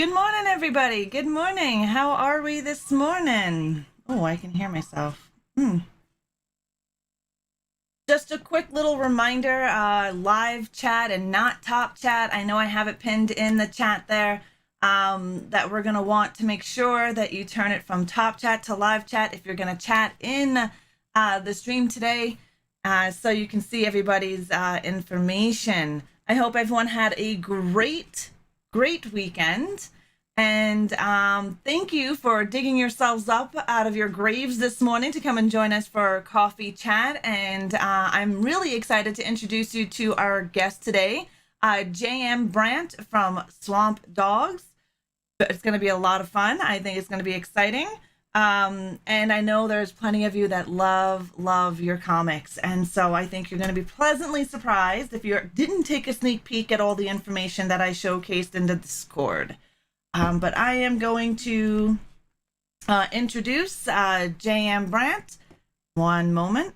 Good morning, everybody. Good morning. How are we this morning? Oh, I can hear myself. Just a quick little reminder, live chat and not top chat. I know I have it pinned in the chat there, that we're going to want to make sure that you turn it from top chat to live chat if you're going to chat in the stream today, so you can see everybody's information. I hope everyone had a great weekend. And thank you for digging yourselves up out of your graves this morning to come and join us for coffee chat. And I'm really excited to introduce you to our guest today, JM Brandt from Swamp Dogs. It's going to be a lot of fun. I think it's going to be exciting. And I know there's plenty of you that love your comics. And so I think you're going to be pleasantly surprised if you didn't take a sneak peek at all the information that I showcased in the Discord. But I am going to introduce JM Brandt. One moment.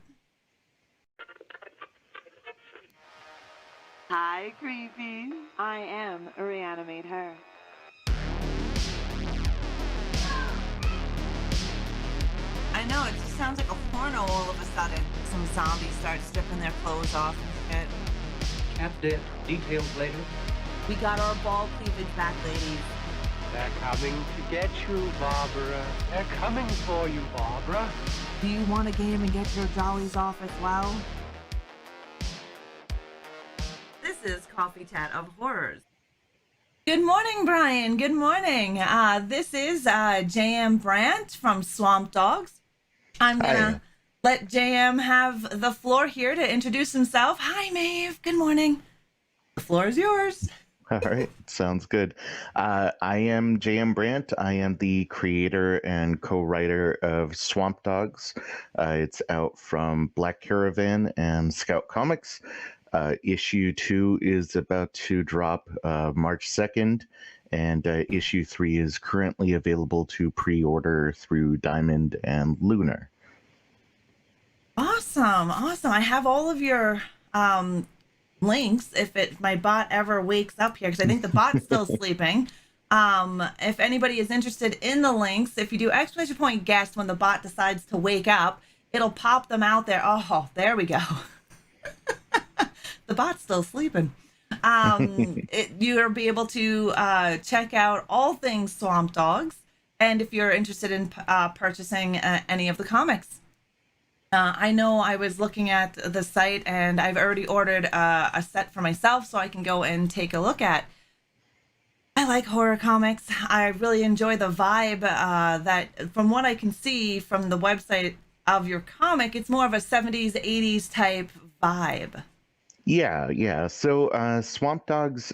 Hi, creepies. I am ReAnimateHer. I know, it just sounds like a porno all of a sudden. Some zombies start stripping their clothes off and shit. Captain, details later. We got our ball cleavage back, ladies. They're coming to get you, Barbara. They're coming for you, Barbara. Do you want a game and get your jollies off as well? This is Coffee Chat of Horrors. Good morning, Brian. Good morning. This is JM Brandt from Swamp Dogs. I'm gonna let JM have the floor here to introduce himself. Hi, Maeve. Good morning. The floor is yours. All right, sounds good. I am JM Brandt. I am the creator and co-writer of Swamp Dogs. It's out from Black Caravan and Scout Comics. Issue 2 is about to drop March 2nd, and issue 3 is currently available to pre-order through Diamond and Lunar. Awesome. I have all of your links if my bot ever wakes up here, because I think the bot's still sleeping. If anybody is interested in the links, if you do exclamation point guest when the bot decides to wake up, it'll pop them out there. Oh, there we go. The bot's still sleeping. You'll be able to check out all things Swamp Dogs, and if you're interested in purchasing any of the comics. I know I was looking at the site and I've already ordered a set for myself so I can go and take a look at. I like horror comics. I really enjoy the vibe that, from what I can see from the website of your comic, it's more of a 70s, 80s type vibe. Yeah. So Swamp Dogs,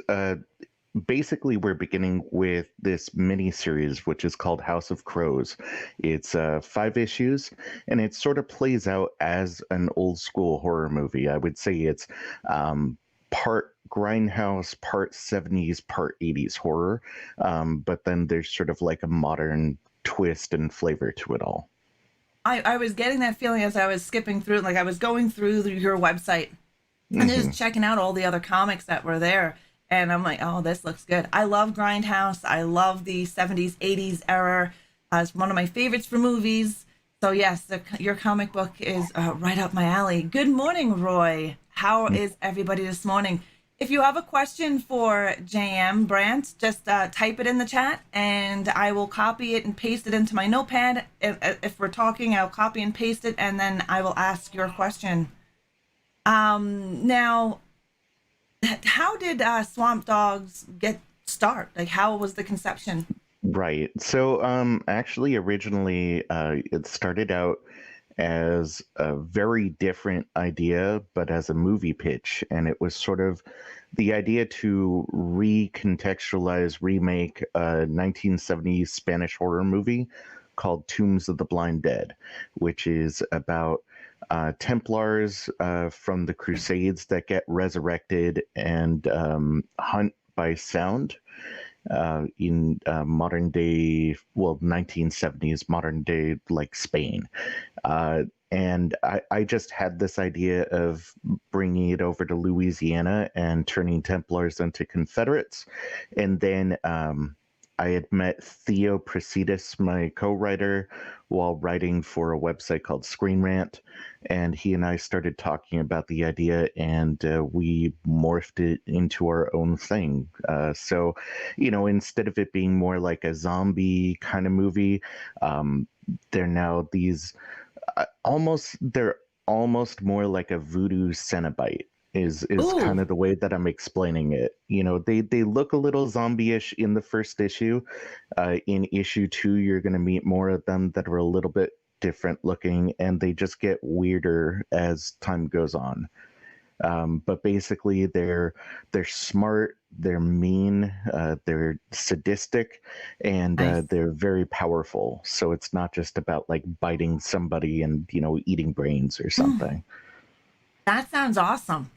basically we're beginning with this mini series which is called House of Crows. It's 5 issues, and it sort of plays out as an old school horror movie. I would say it's part grindhouse, part 70s, part 80s horror, but then there's sort of like a modern twist and flavor to it all. I was getting that feeling as I was skipping through, like I was going through your website and just checking out all the other comics that were there. And I'm like, oh, this looks good. I love Grindhouse. I love the 70s, 80s era. It's one of my favorites for movies. So yes, your comic book is right up my alley. Good morning, Roy. How is everybody this morning? If you have a question for JM Brandt, just type it in the chat and I will copy it and paste it into my notepad. If we're talking, I'll copy and paste it, and then I will ask your question. Now, how did Swamp Dogs get start? Like, how was the conception? Right. So actually originally it started out as a very different idea, but as a movie pitch. And it was sort of the idea to recontextualize, remake a 1970s Spanish horror movie called Tombs of the Blind Dead, which is about Templars from the Crusades that get resurrected and hunt by sound in modern day, well, 1970s, modern day, like Spain. And I just had this idea of bringing it over to Louisiana and turning Templars into Confederates. And then I had met Theo Prasidis, my co-writer, while writing for a website called Screen Rant, and he and I started talking about the idea, and we morphed it into our own thing. So, instead of it being more like a zombie kind of movie, they're now these they're almost more like a voodoo Cenobite is Ooh, kind of the way that I'm explaining it. They look a little zombie-ish in the first issue. In issue 2, you're going to meet more of them that are a little bit different looking, and they just get weirder as time goes on. But basically, they're smart, they're mean, they're sadistic, and nice. they're very powerful. So it's not just about like biting somebody and eating brains or Mm, something. that sounds awesome.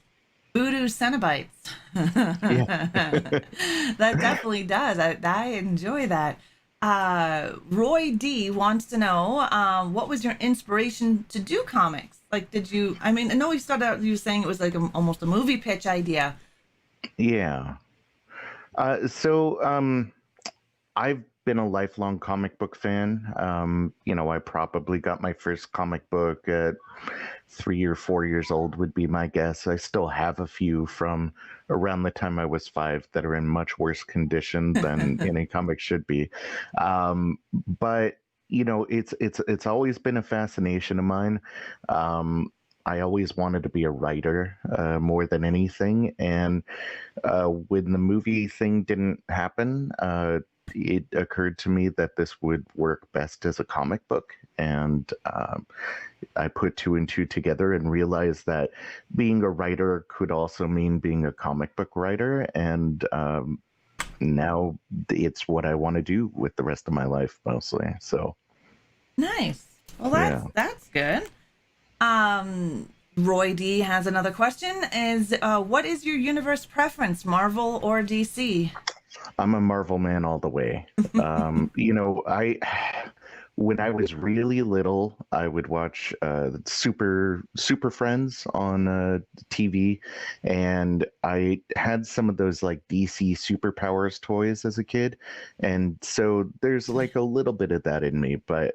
Voodoo Cenobites. Yeah. That definitely does. I enjoy that. Roy D wants to know what was your inspiration to do comics? Like, did you? I mean, I know you started out you saying it was like almost a movie pitch idea. Yeah. So I've been a lifelong comic book fan. I probably got my first comic book at 3 or 4 years old, would be my guess. I still have a few from around the time I was 5 that are in much worse condition than any comic should be. But it's always been a fascination of mine. I always wanted to be a writer more than anything, and when the movie thing didn't happen, it occurred to me that this would work best as a comic book. And I put two and two together and realized that being a writer could also mean being a comic book writer. And now it's what I want to do with the rest of my life, mostly. So, Nice. Well, yeah. that's good. Roy D has another question. Is what is your universe preference, Marvel or DC? I'm a Marvel man all the way. I when I was really little, I would watch Super Friends on TV, and I had some of those like DC superpowers toys as a kid, and so there's like a little bit of that in me. But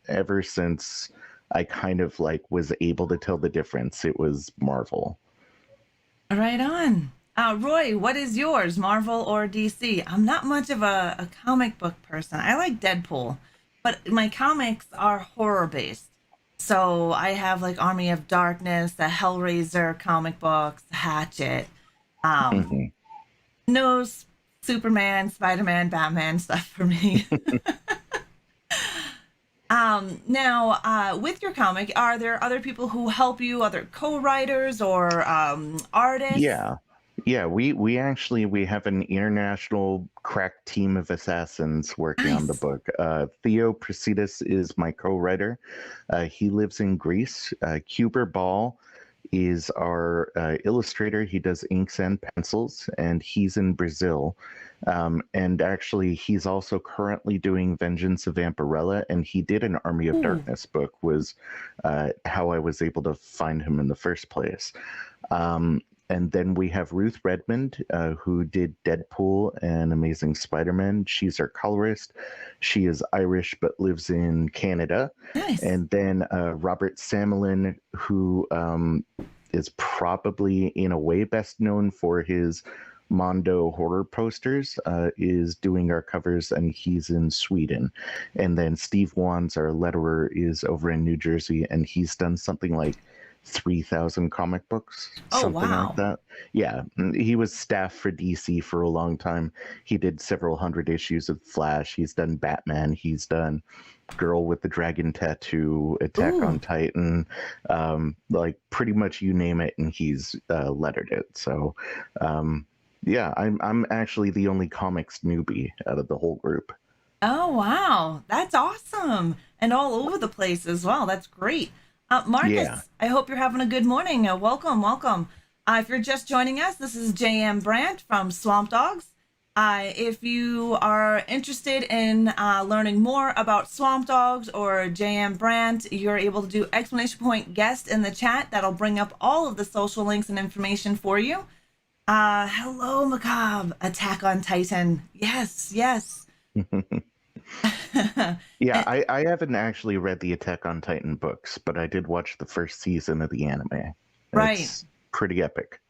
ever since I kind of like was able to tell the difference, it was Marvel. Right on. Roy, what is yours, Marvel or DC? I'm not much of a comic book person. I like Deadpool, but my comics are horror based. So I have like Army of Darkness, the Hellraiser comic books, Hatchet. Um, Hmm. no Superman, Spider-Man, Batman stuff for me. Now, with your comic, are there other people who help you, other co-writers or artists? Yeah. Yeah, we have an international crack team of assassins working on the Nice. book. Theo Prasidis is my co-writer. He lives in Greece. Kuber Ball is our illustrator. He does inks and pencils, and he's in Brazil. And actually, he's also currently doing Vengeance of Vampirella, and he did an Army of Ooh, Darkness book, was how I was able to find him in the first place. And then we have Ruth Redmond, who did Deadpool and Amazing Spider-Man. She's our colorist. She is Irish but lives in Canada. nice. And then Robert Samelin, who is probably in a way best known for his Mondo horror posters, is doing our covers, and he's in Sweden. And then Steve Wands, our letterer, is over in New Jersey, and he's done something like 3,000 comic books, Oh, something like wow. that. Yeah, he was staff for DC for a long time. He did several hundred issues of Flash. He's done Batman. He's done Girl with the Dragon Tattoo, Attack Ooh, on Titan, like pretty much you name it, and he's lettered it. So, yeah, I'm actually the only comics newbie out of the whole group. oh, wow. That's awesome. And all over the place as well. That's great. Yeah. Marcus, I hope you're having a good morning. Welcome, welcome. If you're just joining us, this is JM Brandt from Swamp Dogs. If you are interested in learning more about Swamp Dogs or JM Brandt, you're able to do exclamation point guest in the chat. That'll bring up all of the social links and information for you. Hello, Macabre. Attack on Titan. Yes, yes. Yeah, I haven't actually read the Attack on Titan books, but I did watch the first season of the anime. Right. It's pretty epic.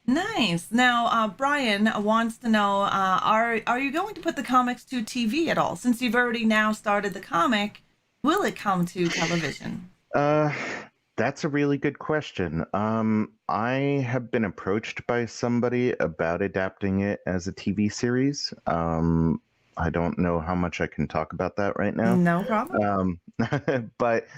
Nice. Now, Brian wants to know, are you going to put the comics to TV at all? Since you've already now started the comic, will it come to television? Uh, that's a really good question. I have been approached by somebody about adapting it as a TV series. I don't know how much I can talk about that right now. No problem. Um, but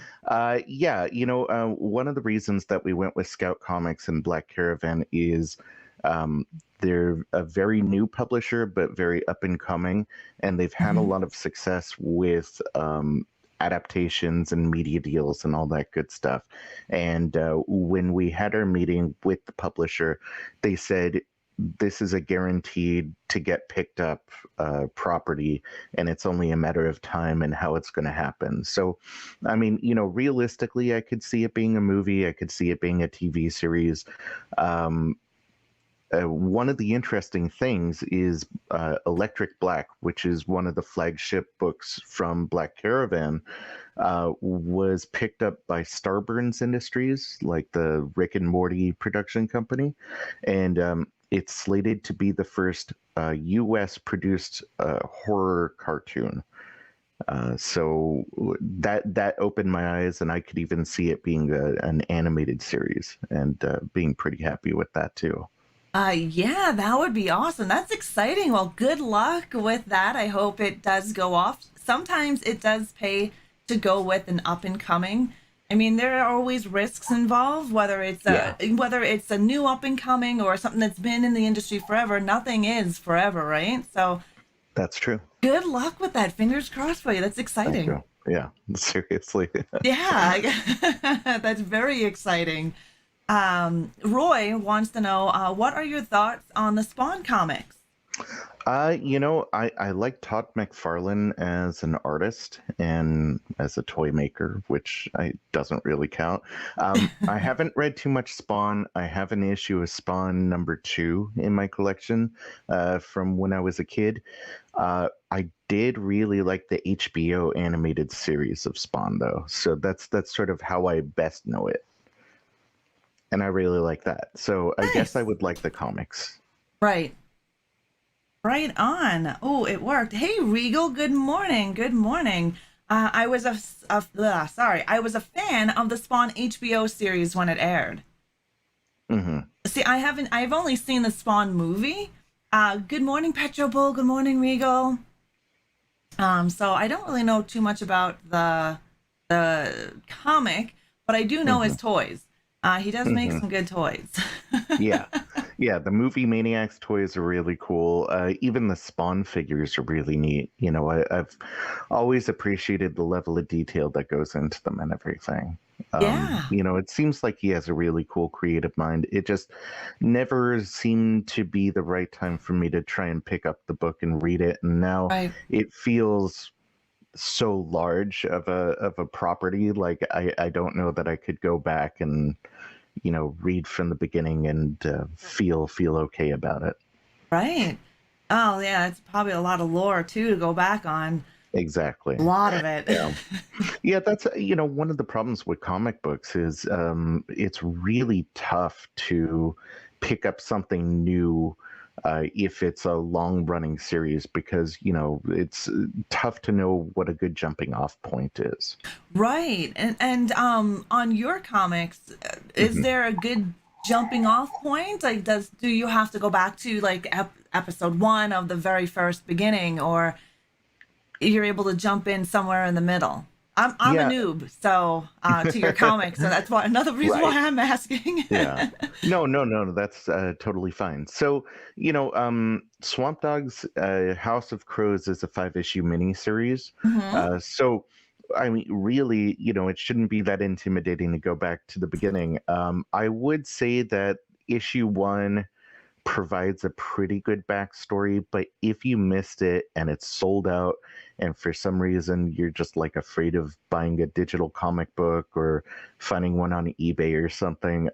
yeah, one of the reasons that we went with Scout Comics and Black Caravan is um, they're a very new publisher, but very up and coming, and they've had a Mhm. lot of success with adaptations and media deals and all that good stuff. And when we had our meeting with the publisher, they said, this is a guaranteed to get picked up property, and it's only a matter of time and how it's going to happen. So, I mean, realistically, I could see it being a movie, I could see it being a TV series. Um, one of the interesting things is Electric Black, which is one of the flagship books from Black Caravan, was picked up by Starburns Industries, like the Rick and Morty production company, and it's slated to be the first U.S. produced horror cartoon. So that opened my eyes, and I could even see it being an animated series, and being pretty happy with that too. Yeah, that would be awesome. That's exciting. Well, good luck with that. I hope it does go off. Sometimes it does pay to go with an up and coming. I mean, there are always risks involved, Yeah, whether it's a new up and coming or something that's been in the industry forever. Nothing is forever, right? So that's true. good luck with that. Fingers crossed for you. That's Thank exciting. you. Yeah, seriously. Yeah, that's very exciting. Roy wants to know, what are your thoughts on the Spawn comics? I like Todd McFarlane as an artist and as a toy maker, which I doesn't really count. I haven't read too much Spawn. I have an issue of Spawn #2 in my collection from when I was a kid. I did really like the HBO animated series of Spawn, though, so that's sort of how I best know it, and I really like that. So I guess I Nice. would like the comics. Right. Right on. Oh, it worked. Hey, Regal. Good morning. Good morning. I was sorry. I was a fan of the Spawn HBO series when it aired. Hmm. See, I've only seen the Spawn movie. Good morning, Petro Bull. Good morning, Regal. So I don't really know too much about the comic, but I do know his Hmm. toys. He does make Hmm. some good toys. Yeah. Yeah, the movie Maniacs toys are really cool. Even the Spawn figures are really neat. I've always appreciated the level of detail that goes into them and everything. Yeah. It seems like he has a really cool creative mind. It just never seemed to be the right time for me to try and pick up the book and read it. And now Right. it feels so large of a property. Like I don't know that I could go back and read from the beginning and feel okay about it. Right. Oh, yeah. It's probably a lot of lore too to go back on. Exactly. A lot of it. Yeah. Yeah, that's one of the problems with comic books is it's really tough to pick up something new if it's a long running series because it's tough to know what a good jumping off point is. Right. And on your comics, is Hmm. there a good jumping off point? Like do you have to go back to like episode 1 of the very first beginning, or you're able to jump in somewhere in the middle? I'm a Yeah. noob, so to your comics, so that's why another reason why Right. I'm asking. Yeah. No, no, no, no, that's totally fine. So, Swamp Dog's House of Crows is a 5-issue miniseries. Hmm. So, I mean, really, it shouldn't be that intimidating to go back to the beginning. I would say that issue 1 provides a pretty good backstory, but if you missed it and it's sold out, and for some reason you're just like afraid of buying a digital comic book or finding one on eBay or something,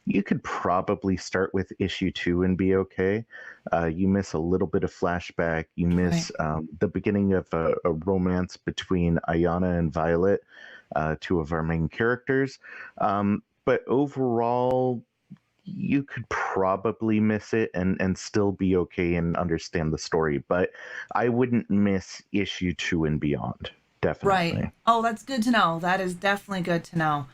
you could probably start with issue 2 and be okay. You miss a little bit of flashback. You miss the beginning of a romance between Ayana and Violet, two of our main characters. But overall, you could probably miss it and still be okay and understand the story. But I wouldn't miss issue 2 and beyond. Definitely. Right. Oh, that's good to know. That is definitely good to know.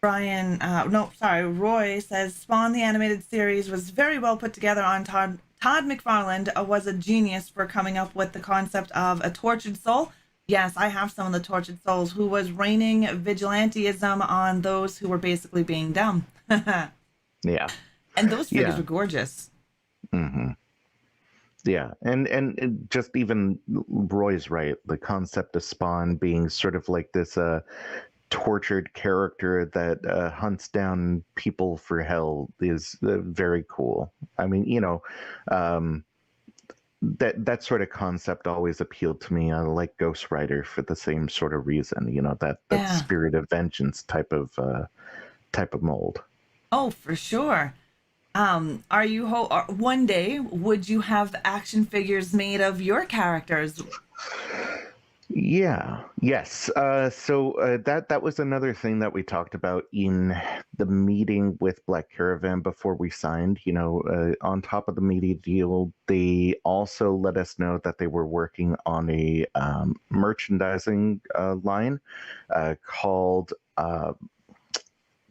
Brian, no, sorry, Roy says Spawn the animated series was very well put together on Todd McFarlane was a genius for coming up with the concept of a tortured soul. Yes, I have some of the tortured souls who was raining vigilantism on those who were basically being dumb. Yeah. And those figures Yeah. were gorgeous. Mm-hmm. Yeah, and just even Roy's right. The concept of Spawn being sort of like this tortured character that hunts down people for hell is very cool. I mean, that sort of concept always appealed to me. I like Ghost Rider for the same sort of reason. That Yeah. spirit of vengeance type of mold. Oh, for sure. Are you one day would you have action figures made of your characters? Yeah. Yes. So that was another thing that we talked about in the meeting with Black Caravan before we signed. On top of the media deal, they also let us know that they were working on a merchandising line called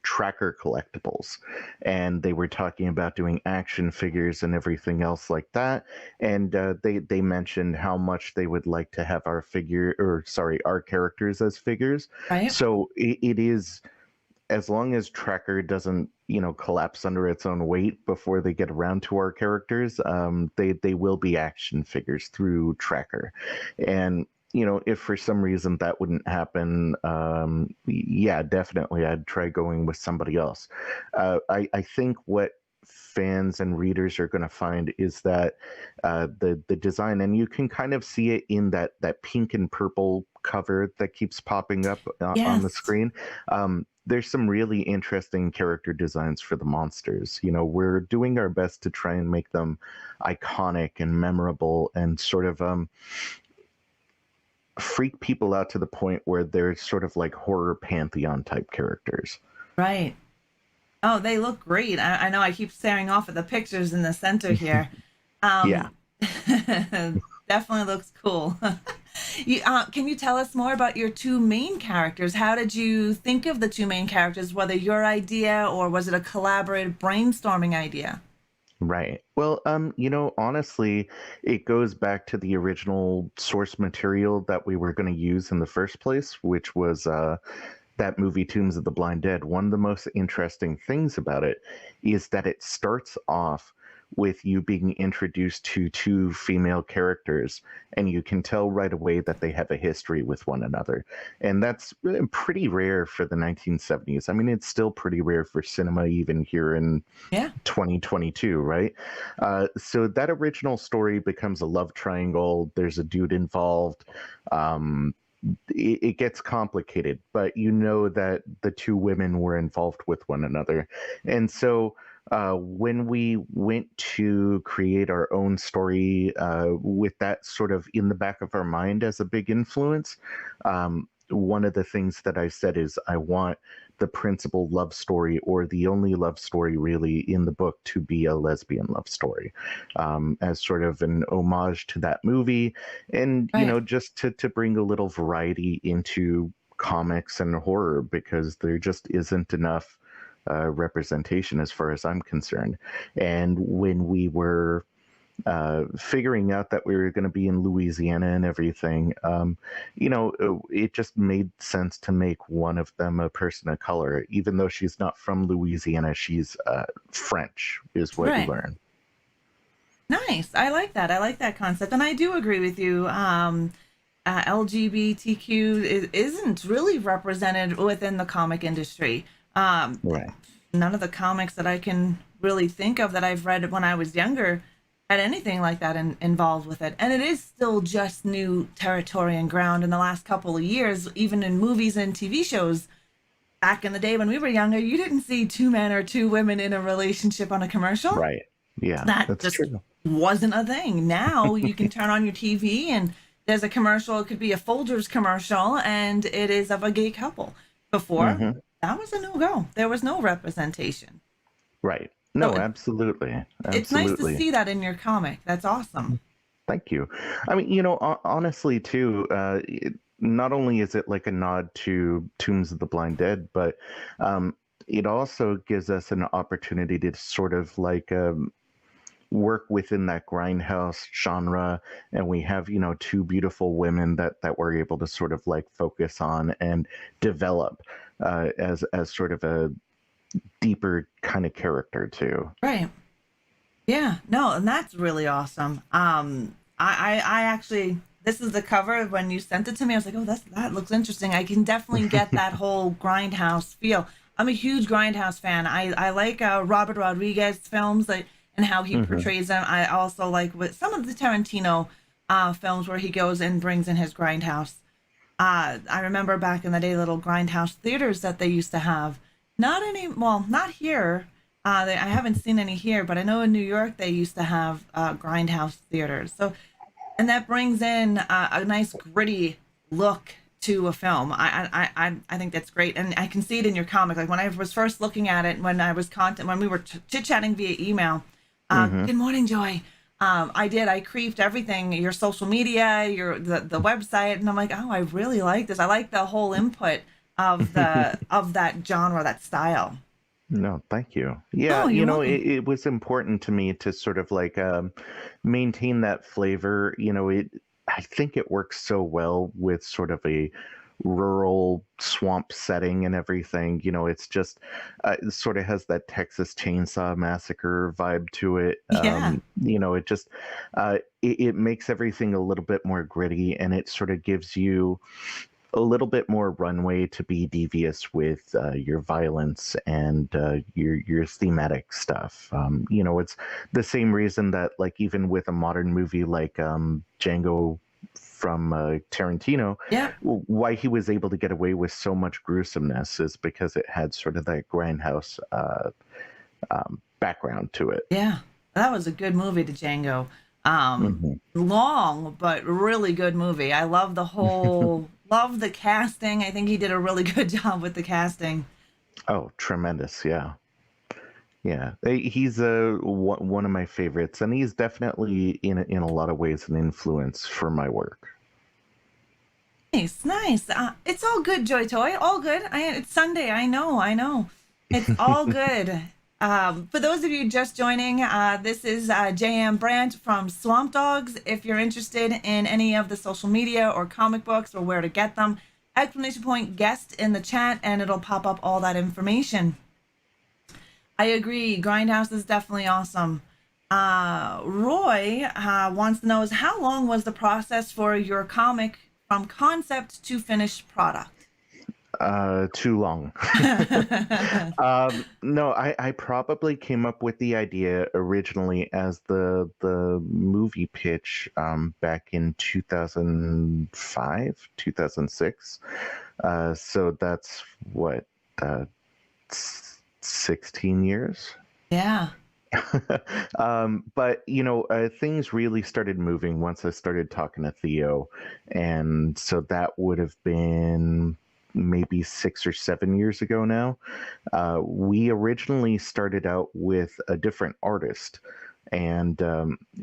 Tracker Collectibles, and they were talking about doing action figures and everything else like that. And they mentioned how much they would like to have our characters as figures. Right. So it is, as long as Tracker doesn't collapse under its own weight before they get around to our characters, they will be action figures through Tracker. And if for some reason that wouldn't happen, yeah, definitely I'd try going with somebody else. I think what fans and readers are going to find is that the design, and you can kind of see it in that pink and purple cover that keeps popping up on the Yes. screen. There's some really interesting character designs for the monsters. We're doing our best to try and make them iconic and memorable and sort of freak people out to the point where they're sort of like horror pantheon type characters. Right. Oh, they look great. I know I keep staring off at the pictures in the center here. Yeah. Definitely looks cool. Can you tell us more about your two main characters? How did you think of the two main characters, whether your idea or was it a collaborative brainstorming idea? Right. Well, honestly, it goes back to the original source material that we were going to use in the first place, which was that movie Tombs of the Blind Dead. One of the most interesting things about it is that it starts off with you being introduced to two female characters, and you can tell right away that they have a history with one another. And that's pretty rare for the 1970s. I mean, it's still pretty rare for cinema even here in 2022, right? So that original story becomes a love triangle. There's a dude involved. It gets complicated, but that the two women were involved with one another. And so when we went to create our own story with that sort of in the back of our mind as a big influence, one of the things that I said is I want the principal love story, or the only love story really in the book, to be a lesbian love story, as sort of an homage to that movie, and just to bring a little variety into comics and horror, because there just isn't enough representation as far as I'm concerned. And when we were figuring out that we were going to be in Louisiana and everything, it just made sense to make one of them a person of color. Even though she's not from Louisiana, she's French, is what you learn. Nice. I like that. I like that concept. And I do agree with you. LGBTQ isn't really represented within the comic industry. Right. None of the comics that I can really think of that I've read when I was younger had anything like that involved with it. And it is still just new territory and ground in the last couple of years, even in movies and TV shows. Back in the day when we were younger, you didn't see two men or two women in a relationship on a commercial. Right. Yeah, That that's just true. wasn't a thing. Now you can turn on your TV and there's a commercial. It could be a Folgers commercial and it is of a gay couple. Before, Hmm. that was a no-go. There was no representation. Right. So No, absolutely. it's nice to Absolutely. see that in your comic. That's awesome. Thank you. I mean, honestly, too, not only is it like a nod to Tombs of the Blind Dead, but it also gives us an opportunity to sort of like work within that grindhouse genre, and we have two beautiful women that we're able to sort of like focus on and develop as sort of a deeper kind of character too. Right. Yeah, no, and that's really awesome. I actually, this is the cover. When you sent it to me, I was like, oh, that looks interesting. I can definitely get that whole grindhouse feel. I'm a huge grindhouse fan. I like Robert Rodriguez films, like, and how he Hmm. portrays them. I also like with some of the Tarantino films where he goes and brings in his grindhouse. I remember back in the day, little grindhouse theaters that they used to have. Not any, well, not here. I haven't seen any here, but I know in New York they used to have grindhouse theaters. So, and that brings in a nice gritty look to a film. I think that's great, and I can see it in your comic. Like when I was first looking at it, when we were chit chatting via email. Hmm. Good morning, Joy. I creeped everything, your social media, the website, and I'm like, oh, I really like this. I like the whole input of the of that genre, that style. No, thank you. Yeah, Oh, you're it, welcome. it was important to me to sort of like maintain that flavor. I think it works so well with sort of a rural swamp setting and everything. It's just it sort of has that Texas Chainsaw Massacre vibe to it. Yeah, It just it makes everything a little bit more gritty, and it sort of gives you a little bit more runway to be devious with your violence and your thematic stuff. It's the same reason that, like, even with a modern movie like Django from Tarantino, yeah, why he was able to get away with so much gruesomeness is because it had sort of that grindhouse background to it. yeah. That was a good movie, to Django. Hmm. Long but really good movie. I love love the casting. I think he did a really good job with the casting. Oh, tremendous! Yeah. Yeah, he's one of my favorites, and he's definitely in a lot of ways an influence for my work. Nice, nice. It's all good, Joy Toy. All good. It's Sunday. I know. It's all good. For those of you just joining, this is JM Brandt from Swamp Dogs. If you're interested in any of the social media or comic books or where to get them, exclamation point guest in the chat, and it'll pop up all that information. I agree. Grindhouse is definitely awesome. Roy wants to know is how long was the process for your comic from concept to finished product? Too long. No, I probably came up with the idea originally as the movie pitch back in 2005, 2006. So that's what, 16 years. Yeah. But things really started moving once I started talking to Theo, and so that would have been maybe 6 or 7 years ago now. We originally started out with a different artist, and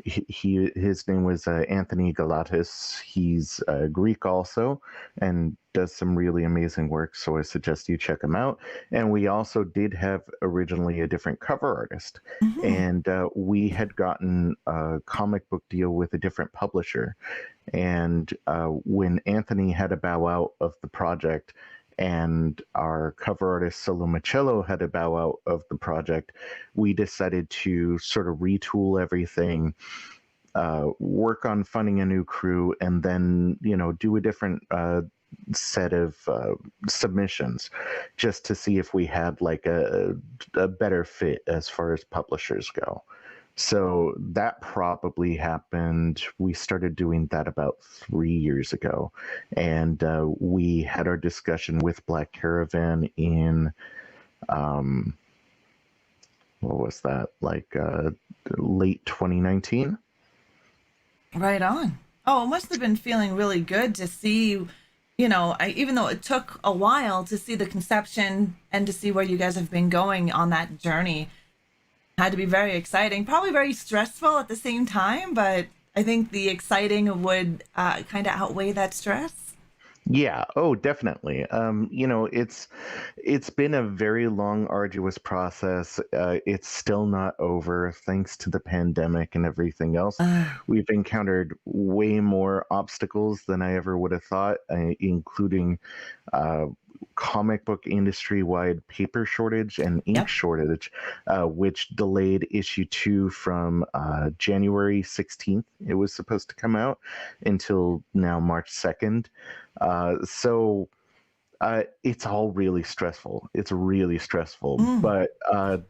his name was Anthony Galatis. He's Greek also, and does some really amazing work. So I suggest you check him out. And we also did have originally a different cover artist, Hmm. and we had gotten a comic book deal with a different publisher. And when Anthony had to bow out of the project, and our cover artist Solo Machello had to bow out of the project, we decided to sort of retool everything, work on funding a new crew, and then do a different set of submissions just to see if we had like a better fit as far as publishers go. So that probably happened. We started doing that about 3 years ago. And we had our discussion with Black Caravan in, um, what was that, like late 2019? Right on. Oh, it must have been feeling really good to see, even though it took a while to see the conception and to see where you guys have been going on that journey. Had to be very exciting, probably very stressful at the same time, but I think the exciting would kind of outweigh that stress. Yeah, oh, definitely. It's been a very long, arduous process. It's still not over, thanks to the pandemic and everything else. Uh, We've encountered way more obstacles than I ever would have thought, including uh, comic book industry-wide paper shortage and ink yep. shortage, which delayed issue 2 from January 16th. It was supposed to come out until now, March 2nd. So it's all really stressful. It's really stressful. Mm. But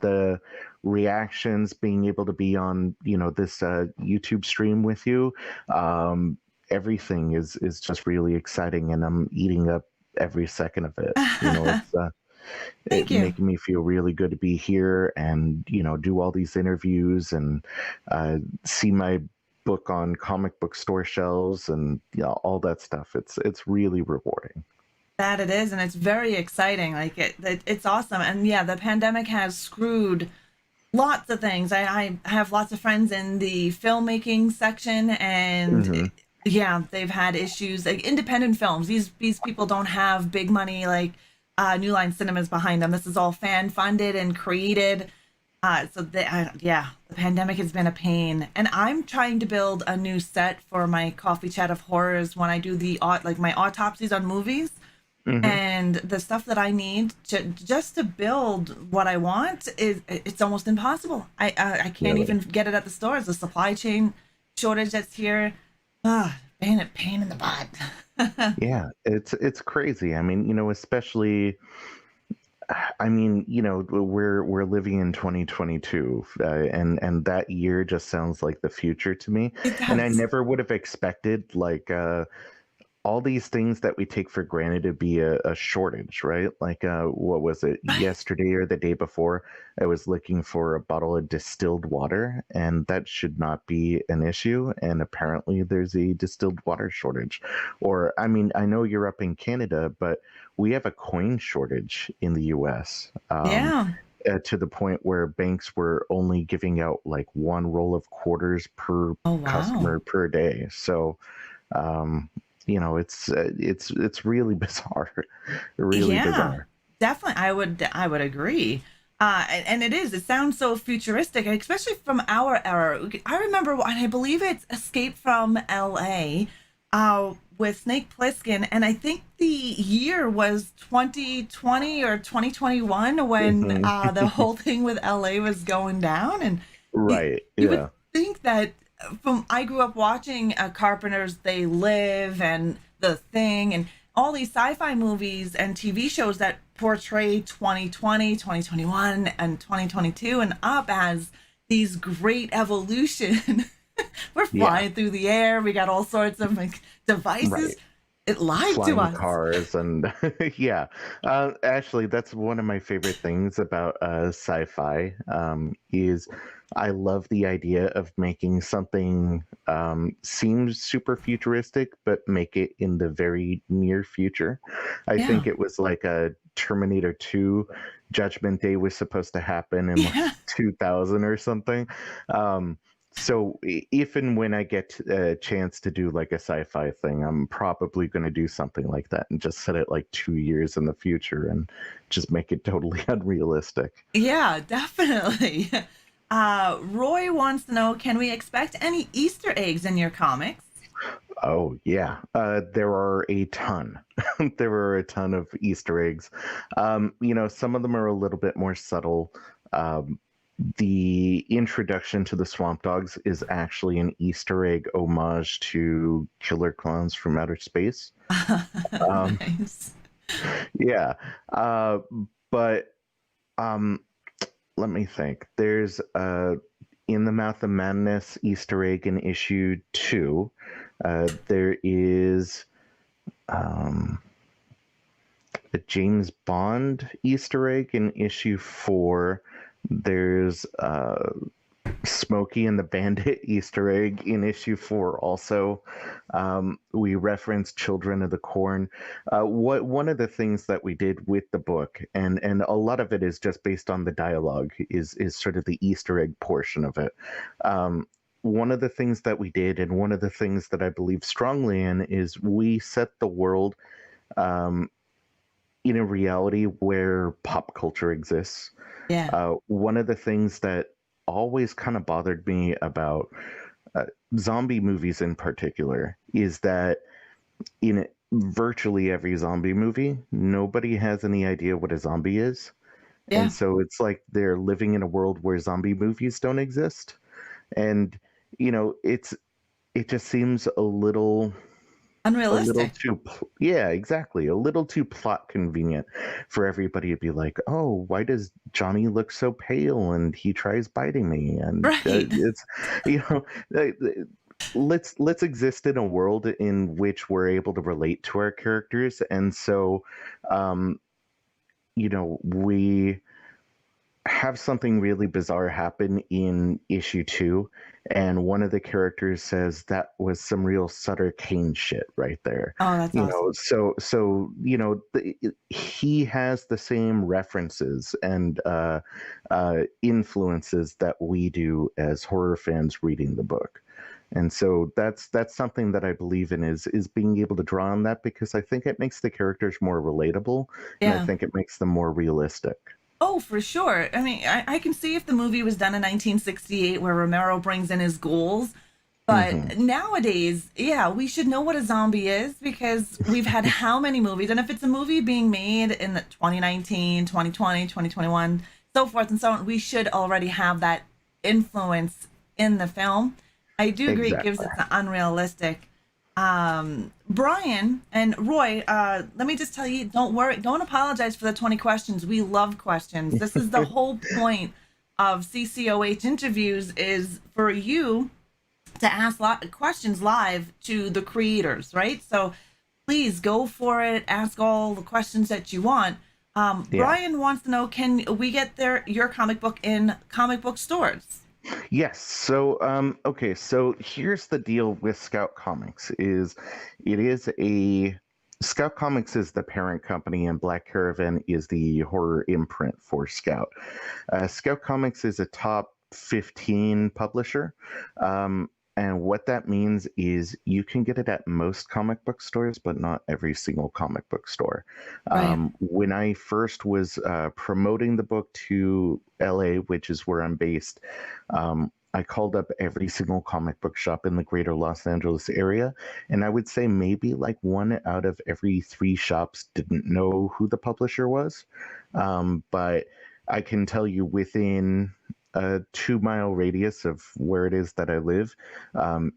the reactions, being able to be on, this YouTube stream with you, everything is just really exciting, and I'm eating up every second of it. It Thank you. making me feel really good to be here and do all these interviews and see my book on comic book store shelves and all that stuff. It's really rewarding. That it is, and it's very exciting. Like it's awesome. And yeah, the pandemic has screwed lots of things. I have lots of friends in the filmmaking section, Hmm. and yeah, they've had issues like independent films. These people don't have big money like New Line Cinemas behind them. This is all fan funded and created. Yeah, the pandemic has been a pain, and I'm trying to build a new set for my coffee chat of horrors when I do my autopsies on movies. Hmm. And the stuff that I need just to build what I want it's almost impossible. I can't Really. even get it at the stores. The supply chain shortage that's here, pain in the butt. Yeah, it's crazy. I mean, especially, I mean, we're living in 2022, and that year just sounds like the future to me. It And I does. never would have expected like all these things that we take for granted to be a shortage, right? Like, what was it, Right. yesterday or the day before? I was looking for a bottle of distilled water, and that should not be an issue. And apparently, there's a distilled water shortage. Or, I mean, I know you're up in Canada, but we have a coin shortage in the US. Yeah. To the point where banks were only giving out like one roll of quarters per Oh wow. customer per day. So, um, it's really bizarre, really Yeah, bizarre. definitely. I would agree. And it is. It sounds so futuristic, especially from our era. I remember, and I believe it's Escape from L.A. With Snake Plissken, and I think the year was 2020 or 2021 when Hmm. the whole thing with L.A. was going down, and you, Right. you would Yeah. think that from I grew up watching Carpenter's They Live and The Thing and all these sci-fi movies and TV shows that portray 2020, 2021, and 2022 and up as these great evolution. We're Yeah. flying through the air. We got all sorts of like devices. Right. It lied to Flying us. cars and yeah. Actually, that's one of my favorite things about sci-fi, is I love the idea of making something seem super futuristic, but make it in the very near future. I Yeah. think it was like a Terminator 2 Judgment Day was supposed to happen in like Yeah. 2000 or something. So if and when I get a chance to do like a sci-fi thing, I'm probably going to do something like that and just set it like 2 years in the future and just make it totally unrealistic. Yeah, definitely. Roy wants to know, can we expect any Easter eggs in your comics? Oh yeah, there are a ton. There are a ton of Easter eggs. Some of them are a little bit more subtle. Um, the introduction to the Swamp Dogs is actually an Easter egg homage to Killer Clowns from Outer Space. Um, Nice. yeah, but um, let me think. There's in the Mouth of Madness Easter egg in issue 2. There is a James Bond Easter egg in issue 4. There's Smokey and the Bandit Easter egg in issue 4 also. We referenced Children of the Corn. One of the things that we did with the book, and a lot of it is just based on the dialogue, is sort of the Easter egg portion of it. One of the things that we did, and one of the things that I believe strongly in, is we set the world in a reality where pop culture exists. Yeah. One of the things that always kind of bothered me about zombie movies in particular is that in virtually every zombie movie, nobody has any idea what a zombie is. Yeah. And so it's like they're living in a world where zombie movies don't exist. And, it just seems a little Unrealistic. too yeah, exactly, a little too plot convenient for everybody to be like, oh, why does Johnny look so pale and he tries biting me, and Right. it's you know let's exist in a world in which we're able to relate to our characters. And so um we have something really bizarre happen in issue 2, and one of the characters says that was some real Sutter Kane shit right there. Oh, that's awesome. He has the same references and influences that we do as horror fans reading the book. And so that's something that I believe in, is being able to draw on that, because I think it makes the characters more relatable, and I Yeah. think it makes them more realistic. Oh, for sure. I mean, I can see if the movie was done in 1968 where Romero brings in his ghouls. Hmm. But nowadays, yeah, we should know what a zombie is because we've had how many movies. And if it's a movie being made in the 2019, 2020, 2021, so forth and so on, we should already have that influence in the film. I do agree it gives Exactly. it the unrealistic. Brian and Roy, let me just tell you, don't worry, don't apologize for the 20 questions. We love questions. This is the whole point of CCOH interviews is for you to ask questions live to the creators, right? So please go for it. Ask all the questions that you want. Yeah. Brian wants to know, can we get your comic book in comic book stores? Yes. So, okay. So here's the deal with Scout Comics: it is a Scout Comics is the parent company, and Black Caravan is the horror imprint for Scout. Scout Comics is a top 15 publisher. And what that means is you can get it at most comic book stores, but not every single comic book store. Right. When I first was promoting the book to LA, which is where I'm based, I called up every single comic book shop in the greater Los Angeles area, and I would say maybe like 1 out of every 3 shops didn't know who the publisher was. But I can tell you within a 2-mile radius of where it is that I live,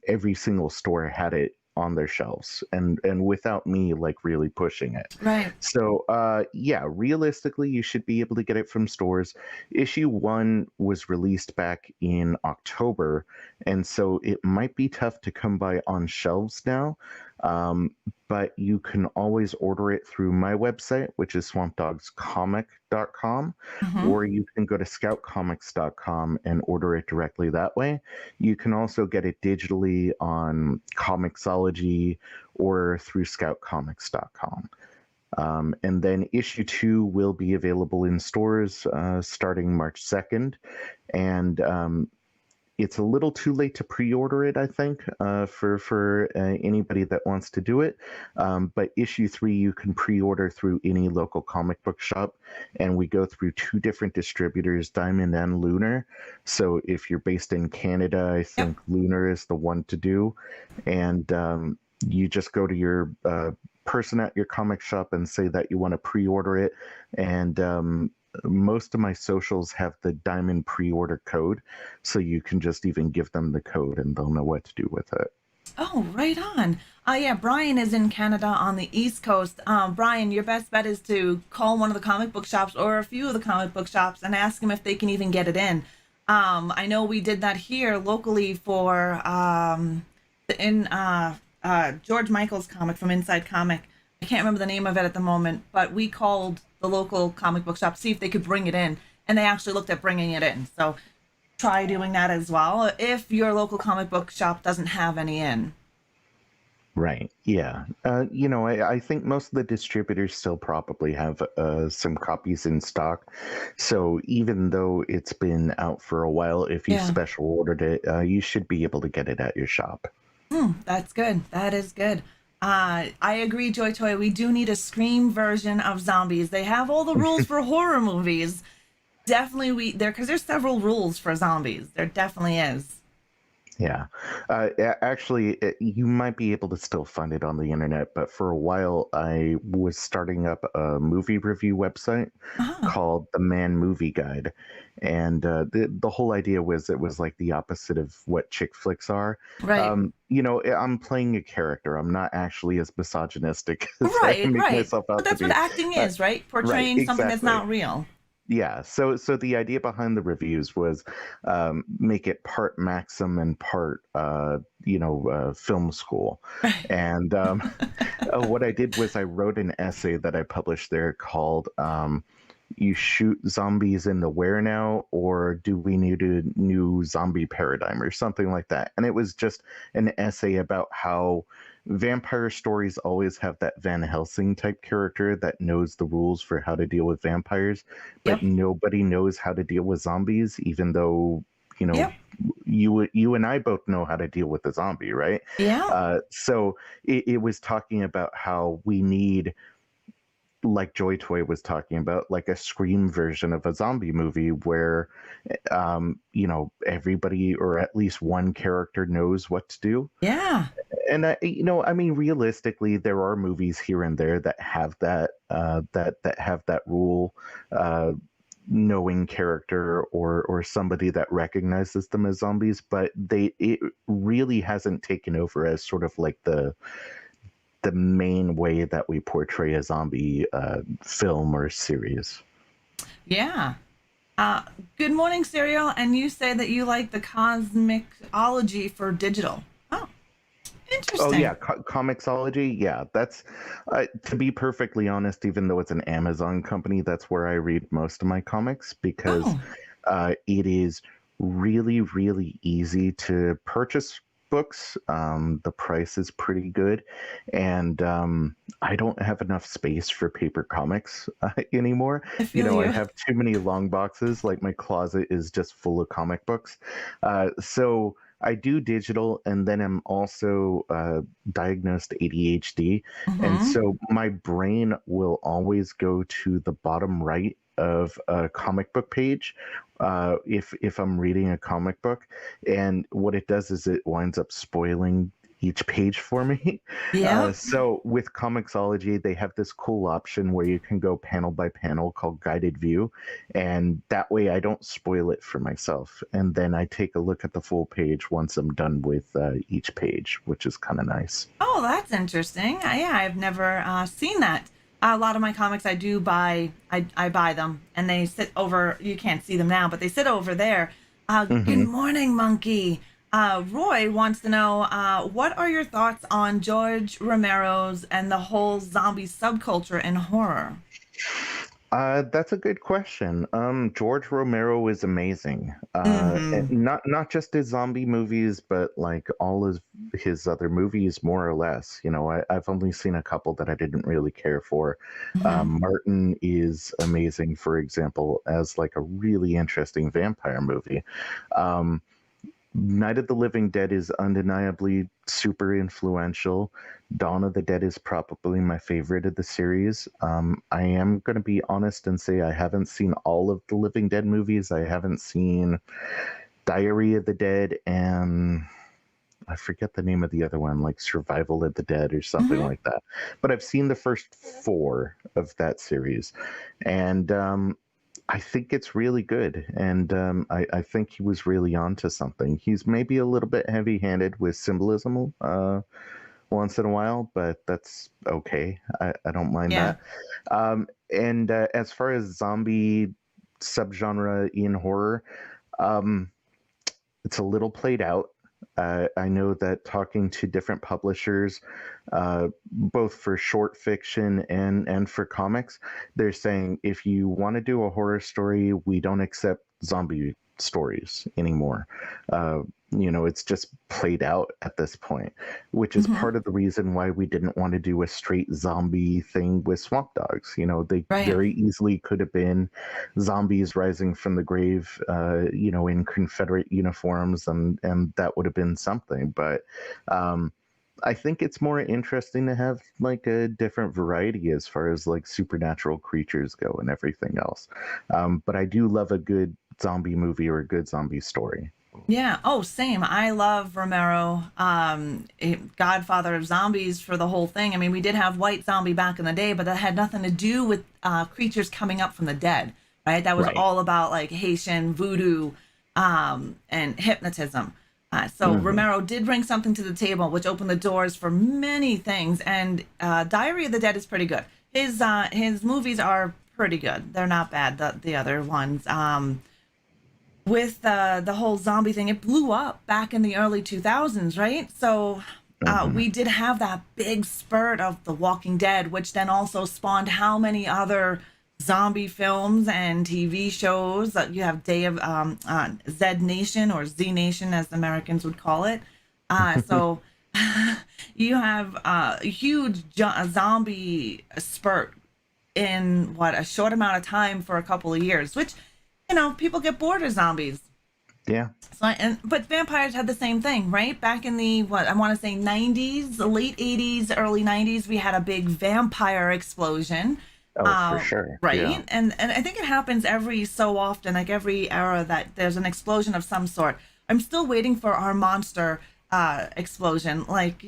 every single store had it on their shelves, and without me like really pushing it. Right. So yeah, realistically you should be able to get it from stores. Issue 1 was released back in October, and so it might be tough to come by on shelves now. um, but you can always order it through my website, which is swampdogscomic.com, Mm-hmm. or you can go to scoutcomics.com and order it directly that way. You can also get it digitally on Comixology or through scoutcomics.com. And then issue 2 will be available in stores starting March 2nd. And it's a little too late to pre-order it, I think, for anybody that wants to do it. But issue 3 you can pre-order through any local comic book shop, and we go through 2 different distributors, Diamond and Lunar. So if you're based in Canada, I Yep. think Lunar is the one to do, and you just go to your person at your comic shop and say that you want to pre-order it, and most of my socials have the Diamond pre-order code, so you can just even give them the code and they'll know what to do with it. Oh, right on. Yeah, Brian is in Canada on the East Coast. Brian, your best bet is to call one of the comic book shops or a few of the comic book shops and ask them if they can even get it in. I know we did that here locally for in George Michael's comic from Inside Comic. I can't remember the name of it at the moment, but we called the local comic book shop to see if they could bring it in, and they actually looked at bringing it in. So try doing that as well if your local comic book shop doesn't have any in. Right. Yeah. I think most of the distributors still probably have some copies in stock. So even though it's been out for a while, if you Yeah. special ordered it, you should be able to get it at your shop. That's good. That is good. I agree, Joy Toy. We do need a Scream version of zombies. They have all the rules for horror movies. Definitely, because there's several rules for zombies. There definitely is. Yeah. Actually, you might be able to still find it on the internet, but for a while I was starting up a movie review website Oh, called The Man Movie Guide. And the whole idea was it was like the opposite of what chick flicks are. right, I'm playing a character. I'm not actually as misogynistic as I right, make right. myself But out to that's what be. acting Uh, is, right? right, Portraying something that's exactly. not real. Yeah, so the idea behind the reviews was make it part Maxim and part film school. And what I did was I wrote an essay that I published there called "You Shoot Zombies in the Where Now, or Do We Need a New Zombie Paradigm?" or something like that. And it was just an essay about how vampire stories always have that Van Helsing type character that knows the rules for how to deal with vampires, but Yep, nobody knows how to deal with zombies, even though, you know, yep, you and I both know how to deal with a zombie, right? yeah, So it was talking about how we need, like Joy Toy was talking about, like a Scream version of a zombie movie where, everybody or at least one character knows what to do. yeah, And I mean, realistically, there are movies here and there that have that have that rule, uh, knowing character or somebody that recognizes them as zombies, but it really hasn't taken over as sort of like the main way that we portray a zombie film or series. yeah. Uh, Good morning, Serial. And you say that you like the cosmicology for digital. Oh, Oh interesting. yeah, Comixology. Yeah, that's to be perfectly honest. Even though it's an Amazon company, that's where I read most of my comics because Oh, it is really, really easy to purchase books. The price is pretty good, and I don't have enough space for paper comics anymore. I feel I you. have too many long boxes. Like my closet is just full of comic books. So I do digital, and then I'm also diagnosed ADHD, and Mm-hmm. so my brain will always go to the bottom right of a comic book page if I'm reading a comic book, and what it does is it winds up spoiling each page for me. Yep. So with Comixology, they have this cool option where you can go panel by panel called guided view, and that way I don't spoil it for myself. And then I take a look at the full page once I'm done with each page, which is kind of nice. Oh, that's interesting. Yeah, I've never seen that. A lot of my comics I do buy, I buy them and they sit over, you can't see them now, but they sit over there. Good Hmm. morning, Monkey. Roy wants to know what are your thoughts on George Romero's and the whole zombie subculture in horror? That's a good question. George Romero is amazing. And Mm-hmm. not just his zombie movies, but like all of his other movies, more or less. I've only seen a couple that I didn't really care for. Mm-hmm. Martin is amazing, for example, as like a really interesting vampire movie. Um, Night of the Living Dead is undeniably super influential. Dawn of the Dead is probably my favorite of the series. I am going to be honest and say I haven't seen all of the Living Dead movies. I haven't seen Diary of the Dead, and I forget the name of the other one, like Survival of the Dead or something Mm-hmm. like that. But I've seen the first four of that series. And I think it's really good, and I think he was really onto something. He's maybe a little bit heavy-handed with symbolism once in a while, but that's okay. I don't mind Yeah. that. And as far as zombie subgenre in horror, um, it's a little played out. I know that talking to different publishers, both for short fiction and for comics, they're saying if you want to do a horror story, we don't accept zombie stories anymore. Uh, it's just played out at this point, which is Hmm. part of the reason why we didn't want to do a straight zombie thing with Swamp Dogs. They Right. very easily could have been zombies rising from the grave, in Confederate uniforms, and that would have been something. But I think it's more interesting to have like a different variety as far as like supernatural creatures go and everything else. But I do love a good zombie movie or a good zombie story. Yeah. Oh, same. I love Romero, Godfather of Zombies for the whole thing. I mean, we did have White Zombie back in the day, but that had nothing to do with creatures coming up from the dead, right? That was Right. all about like Haitian voodoo and hypnotism. So Hmm. Romero did bring something to the table, which opened the doors for many things. And Diary of the Dead is pretty good. His movies are pretty good. They're not bad. The other ones. With the whole zombie thing, it blew up back in the early 2000s, right? So Hmm. we did have that big spurt of The Walking Dead, which then also spawned how many other zombie films and TV shows. You have Day of Z Nation, or Z Nation, as the Americans would call it. So you have a huge zombie spurt in what, a short amount of time for a couple of years, which, people get bored of zombies. Yeah. But vampires had the same thing, right? Back in the, what, I want to say 90s, late 80s, early 90s, we had a big vampire explosion. Oh, for sure. Yeah. Right? And I think it happens every so often, like every era, that there's an explosion of some sort. I'm still waiting for our monster explosion, like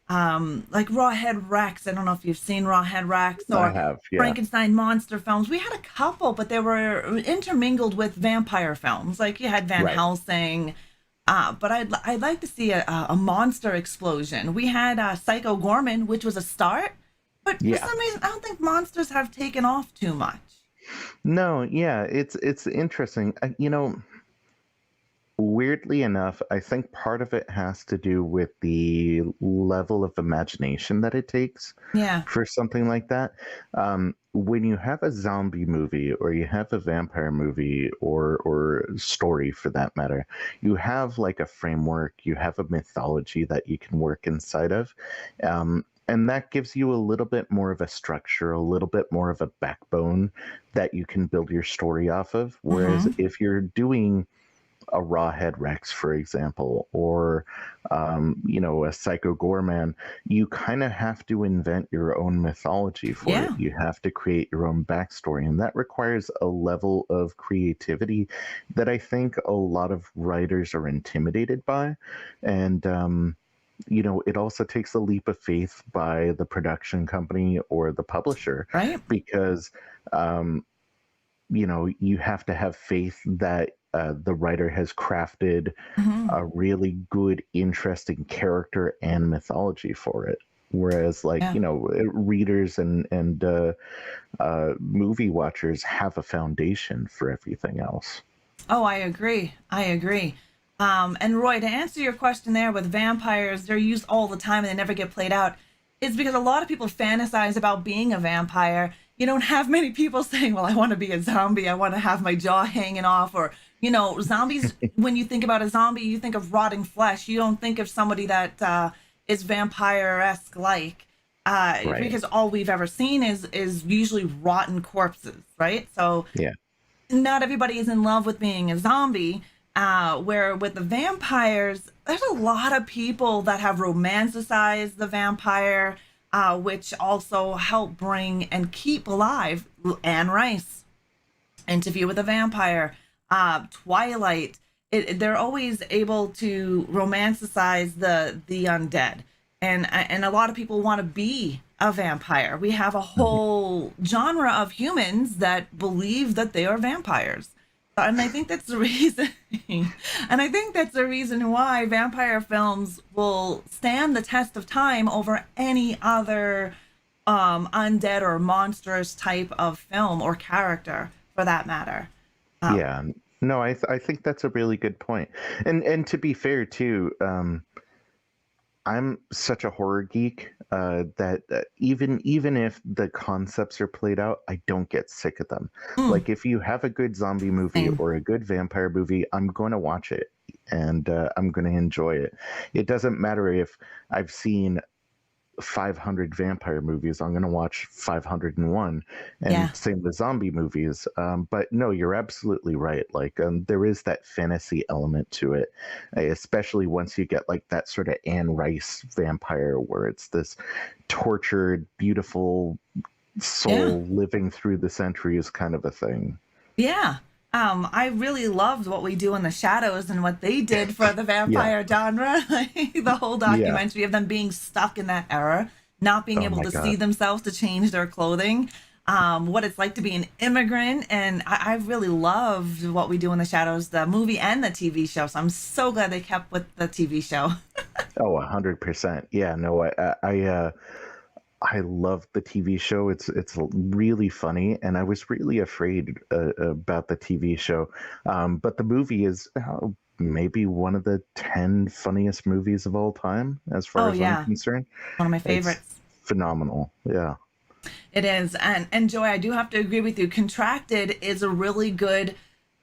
Rawhead Rex. I don't know if you've seen Rawhead Rex, I or have. Yeah. Frankenstein monster films. We had a couple, but they were intermingled with vampire films. Like you had Van Right. Helsing. But I'd like to see a monster explosion. We had Psycho Gorman, which was a start, but for Yeah. some reason I don't think monsters have taken off too much. No, yeah, it's interesting. Weirdly enough, I think part of it has to do with the level of imagination that it takes Yeah. for something like that. When you have a zombie movie or you have a vampire movie or story for that matter, you have like a framework, you have a mythology that you can work inside of. And that gives you a little bit more of a structure, a little bit more of a backbone that you can build your story off of. Whereas Mm-hmm. if you're doing a Rawhead Rex, for example, or a Psycho Gorman, you kind of have to invent your own mythology for it. Yeah. You have to create your own backstory, and that requires a level of creativity that I think a lot of writers are intimidated by, and it also takes a leap of faith by the production company or the publisher Right. because um, you have to have faith that the writer has crafted Mm-hmm. a really good, interesting character and mythology for it. Whereas, like, Yeah. readers and movie watchers have a foundation for everything else. Oh, I agree. I agree. And Roy, to answer your question there, with vampires, they're used all the time and they never get played out. It's because a lot of people fantasize about being a vampire. You don't have many people saying, well, I want to be a zombie. I want to have my jaw hanging off. Or, zombies, when you think about a zombie, you think of rotting flesh. You don't think of somebody that is vampire-esque like. Right. Because all we've ever seen is usually rotten corpses, right? So Yeah. not everybody is in love with being a zombie. Where with the vampires, there's a lot of people that have romanticized the vampire, which also help bring and keep alive Anne Rice, Interview with a Vampire, Twilight. They're always able to romanticize the undead, and a lot of people want to be a vampire. We have a whole genre of humans that believe that they are vampires. And I think that's the reason, and I think that's the reason why vampire films will stand the test of time over any other undead or monstrous type of film or character, for that matter. Yeah. No, I think that's a really good point. And to be fair too, I'm such a horror geek that even if the concepts are played out, I don't get sick of them. Mm, Like if you have a good zombie movie same. or a good vampire movie, I'm going to watch it and I'm going to enjoy it. It doesn't matter if I've seen 500 vampire movies. I'm going to watch 501, and Yeah. same with zombie movies. But no, you're absolutely right. Like there is that fantasy element to it, especially once you get like that sort of Anne Rice vampire, where it's this tortured, beautiful Yeah. soul living through the centuries kind of a thing. Yeah. I really loved What We Do in the Shadows and what they did for the Yeah, vampire genre. Like, the whole yeah. documentary of them being stuck in that era, not being Oh able my to see God. themselves to change their clothing, what it's like to be an immigrant. And I really loved What We Do in the Shadows, the movie and the TV show. So I'm so glad they kept with the TV show. Oh, 100%. Yeah, no, I love the TV show. It's really funny, and I was really afraid about the TV show. But the movie is maybe one of the 10 funniest movies of all time, as far Oh, as I'm yeah. concerned. One of my It's favorites. phenomenal. Yeah. It is. And Joy, I do have to agree with you. Contracted is a really good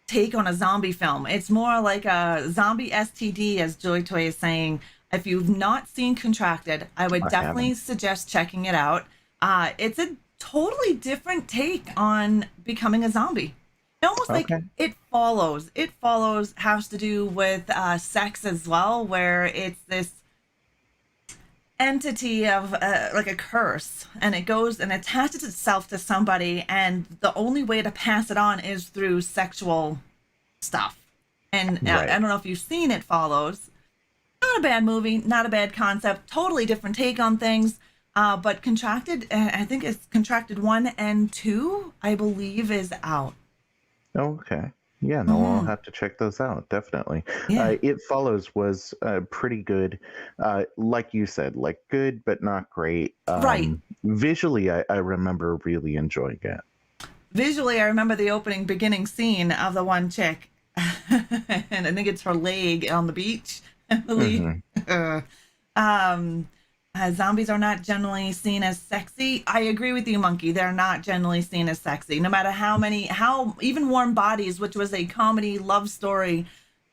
take on a zombie film. It's more like a zombie STD, as Joy Toy is saying. If you've not seen Contracted, I would I definitely haven't. suggest checking it out. It's a totally different take on becoming a zombie. Almost like Okay. it follows. It follows has to do with sex as well, where it's this entity of like a curse, and it goes and attaches itself to somebody, and the only way to pass it on is through sexual stuff. And I Right. don't know if you've seen It Follows. Not a bad movie, not a bad concept, totally different take on things. But Contracted, I think it's Contracted 1 and 2, I believe, is out. Oh, okay. Yeah, no, I'll Hmm. have to check those out, definitely. Yeah. It Follows was pretty good. Like you said, like good, but not great. Right. Visually, I remember really enjoying it. Visually, I remember the opening beginning scene of the one chick. And I think it's her leg on the beach, I believe. Hmm. um, Zombies are not generally seen as sexy. I agree with you, Monkey. They're not generally seen as sexy. No matter how even Warm Bodies, which was a comedy love story,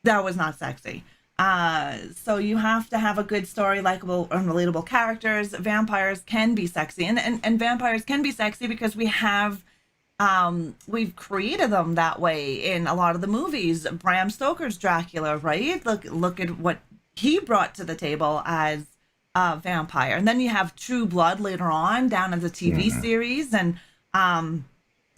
that was not sexy. So you have to have a good story, likable and relatable characters. Vampires can be sexy, and vampires can be sexy because we've created them that way in a lot of the movies. Bram Stoker's Dracula, right? Look at what he brought to the table as a vampire. And then you have True Blood later on down as a TV Hmm. series, and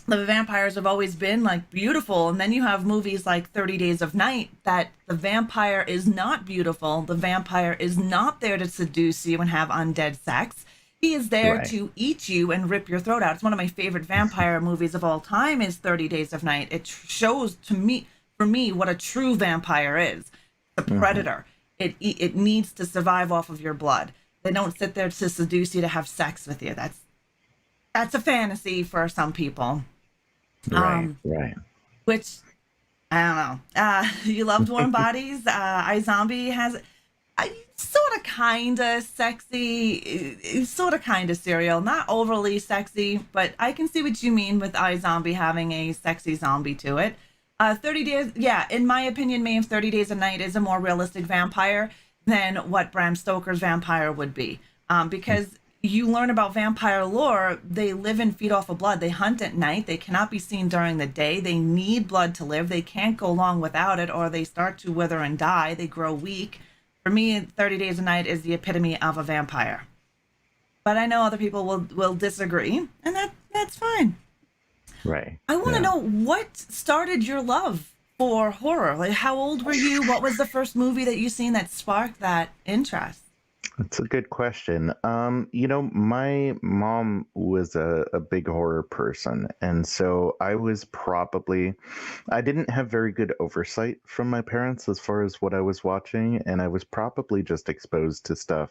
the vampires have always been like beautiful. And then you have movies like 30 Days of Night that the vampire is not beautiful. The vampire is not there to seduce you and have undead sex. He is there Right. to eat you and rip your throat out. It's one of my favorite vampire movies of all time is 30 Days of Night. It shows for me, what a true vampire is. The Hmm. predator. It needs to survive off of your blood. They don't sit there to seduce you to have sex with you. That's a fantasy for some people. Right. Right. Which I don't know. You loved Warm Bodies. iZombie has sort of kind of sexy, sort of kind of serial, not overly sexy, but I can see what you mean with iZombie having a sexy zombie to it. 30 Days, yeah, in my opinion, May of 30 Days a Night is a more realistic vampire than what Bram Stoker's vampire would be. Because you learn about vampire lore, they live and feed off of blood. They hunt at night. They cannot be seen during the day. They need blood to live. They can't go long without it, or they start to wither and die. They grow weak. For me, 30 Days a Night is the epitome of a vampire. But I know other people will disagree, and that's fine. Right. I want to Yeah. know what started your love for horror. Like, how old were you? What was the first movie that you seen that sparked that interest? That's a good question. My mom was a big horror person, and so I didn't have very good oversight from my parents as far as what I was watching, and I was probably just exposed to stuff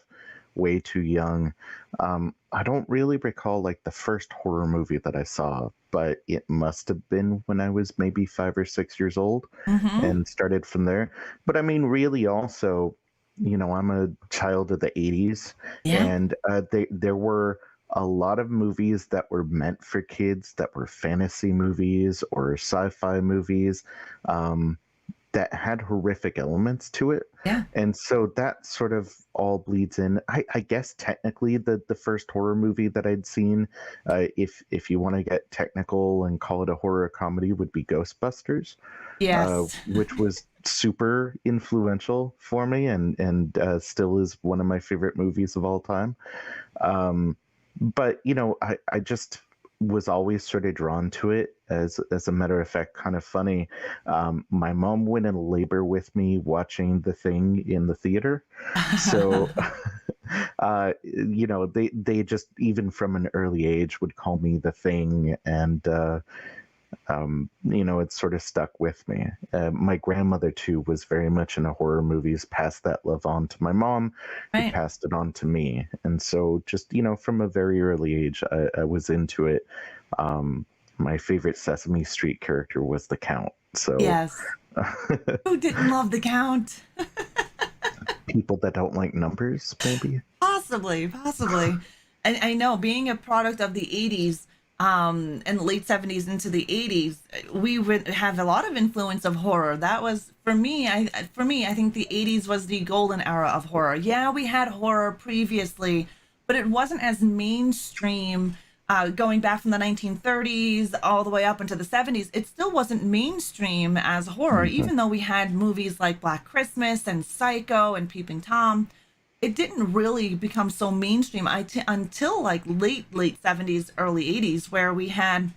way too young. I don't really recall like the first horror movie that I saw, but it must have been when I was maybe 5 or 6 years old Mm-hmm. and started from there. But I mean, really, also, I'm a child of the 80s, Yeah. and there were a lot of movies that were meant for kids that were fantasy movies or sci-fi movies. Um, that had horrific elements to it. Yeah. And so that sort of all bleeds in. I guess technically the first horror movie that I'd seen, if you want to get technical and call it a horror comedy, would be Ghostbusters, Yes. which was super influential for me and still is one of my favorite movies of all time. Um, but I just was always sort of drawn to it. As a matter of fact, kind of funny. My mom went in labor with me watching The Thing in the theater, so they just even from an early age would call me The Thing, and it sort of stuck with me. My grandmother, too, was very much into horror movies, passed that love on to my mom, who Right. passed it on to me. And so, just, from a very early age, I was into it. Um, my favorite Sesame Street character was the Count. So, Yes. Who didn't love the Count? people that don't like numbers, maybe. Possibly, possibly. And I know being a product of the 80s, and late 70s into the 80s, we would have a lot of influence of horror. That was for me, I think the 80s was the golden era of horror. Yeah, we had horror previously, but it wasn't as mainstream. Going back from the 1930s all the way up into the 70s, it still wasn't mainstream as horror, Hmm. even though we had movies like Black Christmas and Psycho and Peeping Tom. It didn't really become so mainstream until like late 70s, early 80s, where we had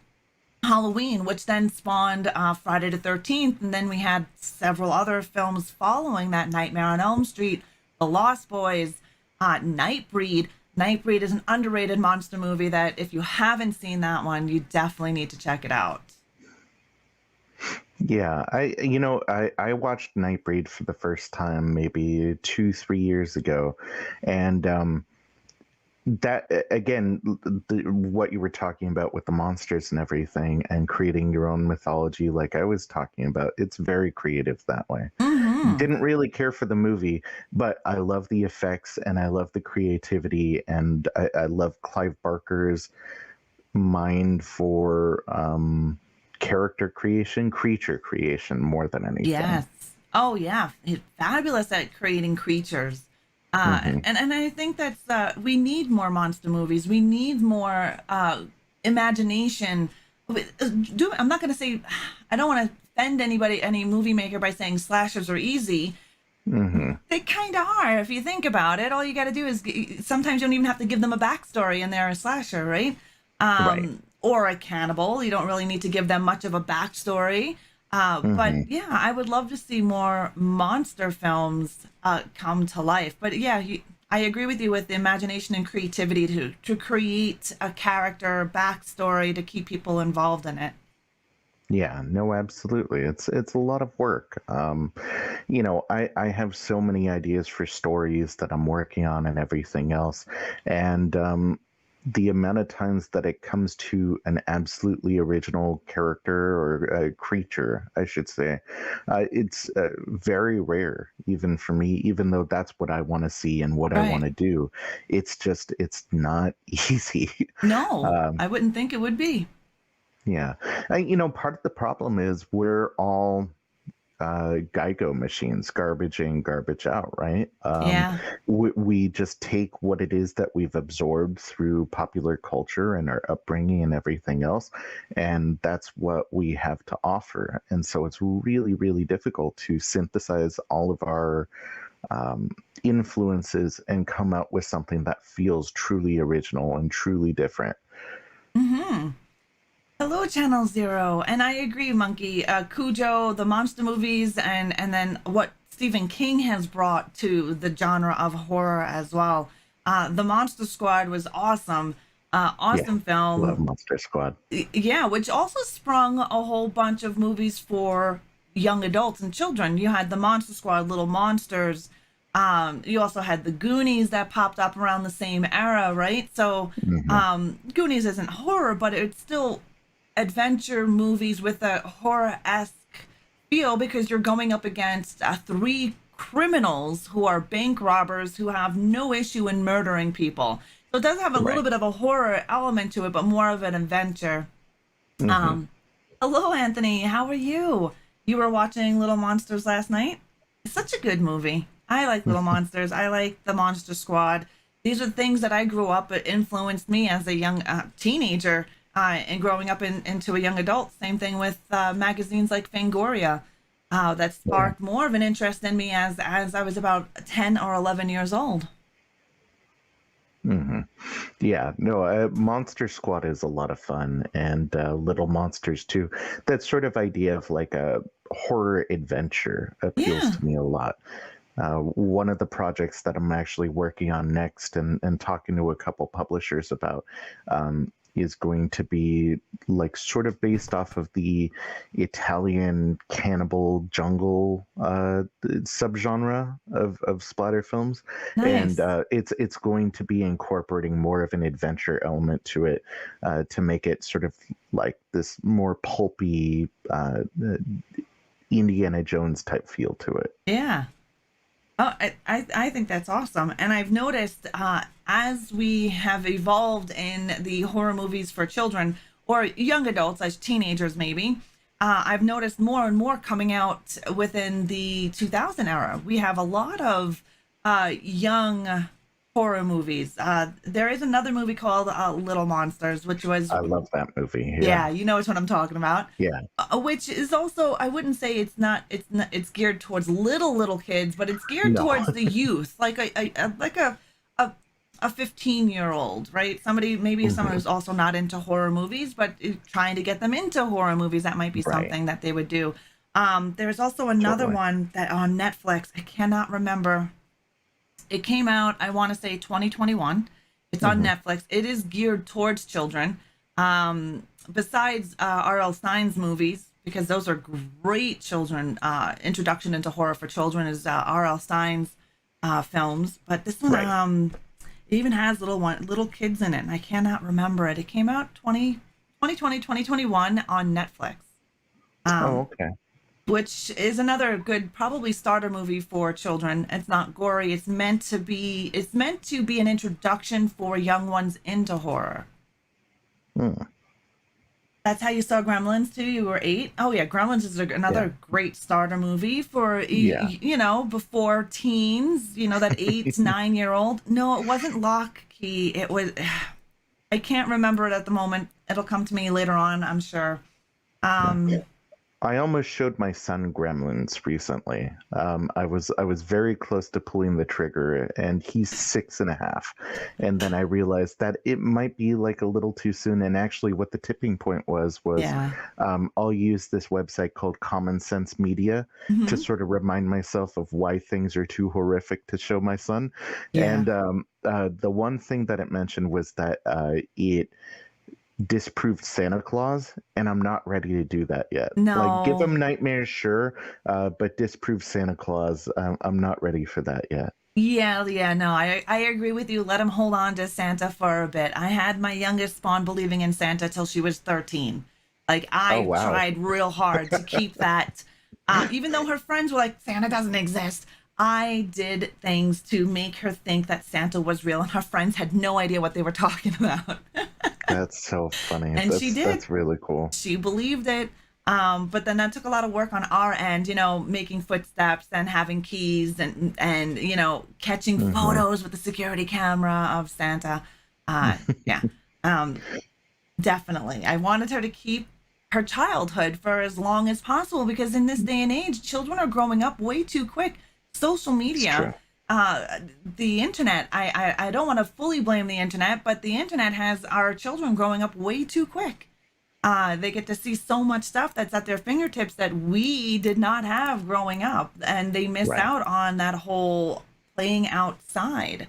Halloween, which then spawned Friday the 13th, and then we had several other films following that: Nightmare on Elm Street, The Lost Boys, Nightbreed. Nightbreed is an underrated monster movie that if you haven't seen that one, you definitely need to check it out. Yeah, I watched Nightbreed for the first time maybe 2, 3 years ago, and that again, what you were talking about with the monsters and everything, and creating your own mythology, like I was talking about, it's very creative that way. Mm-hmm. Didn't really care for the movie, but I love the effects and I love the creativity, and I love Clive Barker's mind for character creation, creature creation more than anything. Yes. Oh, yeah. He's fabulous at creating creatures. Hmm. And I think that's we need more monster movies. We need more imagination. I'm not going to say, I don't want to offend anybody, any movie maker, by saying slashers are easy. Hmm. They kind of are. If you think about it, all you got to do is sometimes you don't even have to give them a backstory and they're a slasher, right? Right. Or a cannibal. You don't really need to give them much of a backstory. But Hmm. yeah, I would love to see more monster films come to life. But yeah, I agree with you with the imagination and creativity to create a character backstory to keep people involved in it. Yeah, no, absolutely. It's a lot of work. I have so many ideas for stories that I'm working on and everything else, and the amount of times that it comes to an absolutely original character or creature, I should say, it's very rare, even for me. Even though that's what I want to see and what I want Right. to do, it's not easy. No, um, I wouldn't think it would be. Yeah. Part of the problem is we're all Geico machines, garbage in, garbage out, right? Yeah. We just take what it is that we've absorbed through popular culture and our upbringing and everything else, and that's what we have to offer. And so it's really, really difficult to synthesize all of our um, influences and come out with something that feels truly original and truly different. Mm-hmm. Hello, Channel Zero. And I agree, Monkey. Cujo, the monster movies, and then what Stephen King has brought to the genre of horror as well. The Monster Squad was awesome. Yeah, Awesome love film. Monster Squad. Yeah, which also sprung a whole bunch of movies for young adults and children. You had the Monster Squad, Little Monsters. You also had the Goonies that popped up around the same era, right? So, Hmm. Goonies isn't horror, but it's still adventure movies with a horror-esque feel because you're going up against three criminals who are bank robbers who have no issue in murdering people. So it does have a little Right. bit of a horror element to it, but more of an adventure. Hmm. Um, Hello, Anthony. How are you? You were watching Little Monsters last night? It's such a good movie. I like Little Monsters. I like the Monster Squad. These are things that I grew up, it influenced me as a young teenager and growing up into a young adult. Same thing with magazines like Fangoria. That Yeah. sparked more of an interest in me as I was about 10 or 11 years old. Hmm. Yeah, no, Monster Squad is a lot of fun, and Little Monsters too. That sort of idea of like a horror adventure appeals Yeah, to me a lot. One of the projects that I'm actually working on next and talking to a couple publishers about is going to be like sort of based off of the Italian cannibal jungle subgenre of splatter films, and nice. it's going to be incorporating more of an adventure element to it to make it sort of like this more pulpy Indiana Jones type feel to it. Yeah. Oh, I think that's awesome. And I've noticed as we have evolved in the horror movies for children or young adults, as teenagers maybe, I've noticed more and more coming out within the 2000 era. We have a lot of young horror movies. There is another movie called Little Monsters, which was, I love that movie. yeah, Yeah. you know which one I'm talking about. Yeah. Which is also, I wouldn't say it's geared towards little kids, but it's geared No. towards the youth, like a 15-year-old, right? Somebody, maybe someone Mhm. who's also not into horror movies, but trying to get them into horror movies. That might be Right. something that they would do. There's also another Totally. one that on Netflix, I cannot remember. It came out, I want to say 2021. It's on Hmm. Netflix. It is geared towards children. Besides R.L. Stein's movies, because those are great children, introduction into horror for children is R.L. Stein's films. But this one, Right. it even has little kids in it, and I cannot remember it. It came out 2021 on Netflix. Oh, Um, okay. which is another good probably starter movie for children. It's not gory. It's meant to be an introduction for young ones into horror. Hmm. That's how you saw Gremlins too. You were 8. Oh yeah, Gremlins is Yeah. another great starter movie for Yeah. before teens. That 8 9 year old. No, it wasn't Lock Key. It was. I can't remember it at the moment. It'll come to me later on, I'm sure. Yeah. Um, I almost showed my son Gremlins recently. I was very close to pulling the trigger, and he's 6.5. And then I realized that it might be like a little too soon. And actually, what the tipping point was yeah. I'll use this website called Common Sense Media to Hmm. sort of remind myself of why things are too horrific to show my son. Yeah. And the one thing that it mentioned was that it disproved Santa Claus, and I'm not ready to do that yet. Like, give No. him nightmares, sure, but disprove Santa Claus, I'm not ready for that yet. Yeah, yeah, no, I agree with you. Let him hold on to Santa for a bit. I had my youngest spawn believing in Santa till she was 13. Like Oh, I wow. tried real hard to keep that, even though her friends were like, Santa doesn't exist. I did things to make her think that Santa was real, and her friends had no idea what they were talking about. That's so funny. And she did. That's really cool. She believed it. But then that took a lot of work on our end, making footsteps and having keys and catching Hmm. photos with the security camera of Santa. Yeah, um, definitely. I wanted her to keep her childhood for as long as possible because in this day and age, children are growing up way too quick. Social It's media, true. the internet. I don't want to fully blame the internet, but the internet has our children growing up way too quick. They get to see so much stuff that's at their fingertips that we did not have growing up, and they miss Right. out on that whole playing outside.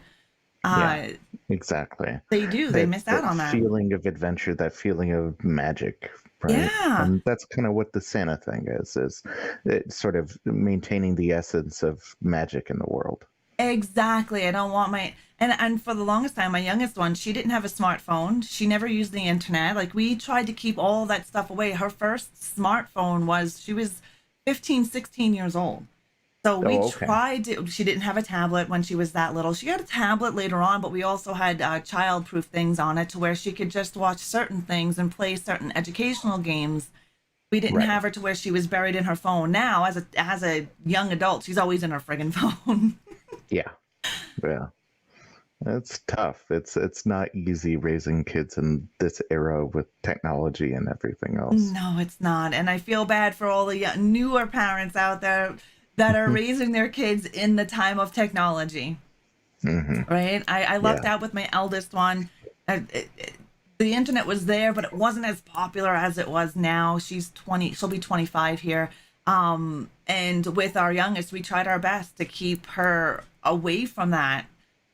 Yeah, Uh, exactly. they do. They That miss out that on that. feeling of adventure, that feeling of magic, right? Yeah, And that's kind of what the Santa thing is it sort of maintaining the essence of magic in the world. exactly. I don't want my and for the longest time, my youngest one, she didn't have a smartphone. She never used the internet. Like we tried to keep all that stuff away. Her first smartphone was she was 15, 16 years old. So we Oh, okay. tried to, she didn't have a tablet when she was that little. She got a tablet later on, but we also had child-proof things on it to where she could just watch certain things and play certain educational games. We didn't Right. have her to where she was buried in her phone. Now, as a young adult, she's always in her friggin' phone. Yeah. Yeah. It's tough. It's not easy raising kids in this era with technology and everything else. No, it's not. And I feel bad for all the newer parents out there that are raising their kids in the time of technology. Hmm. Right? I lucked Yeah. out with my eldest one. The internet was there, but it wasn't as popular as it was now. She's 20, she'll be 25 here. And with our youngest, we tried our best to keep her away from that,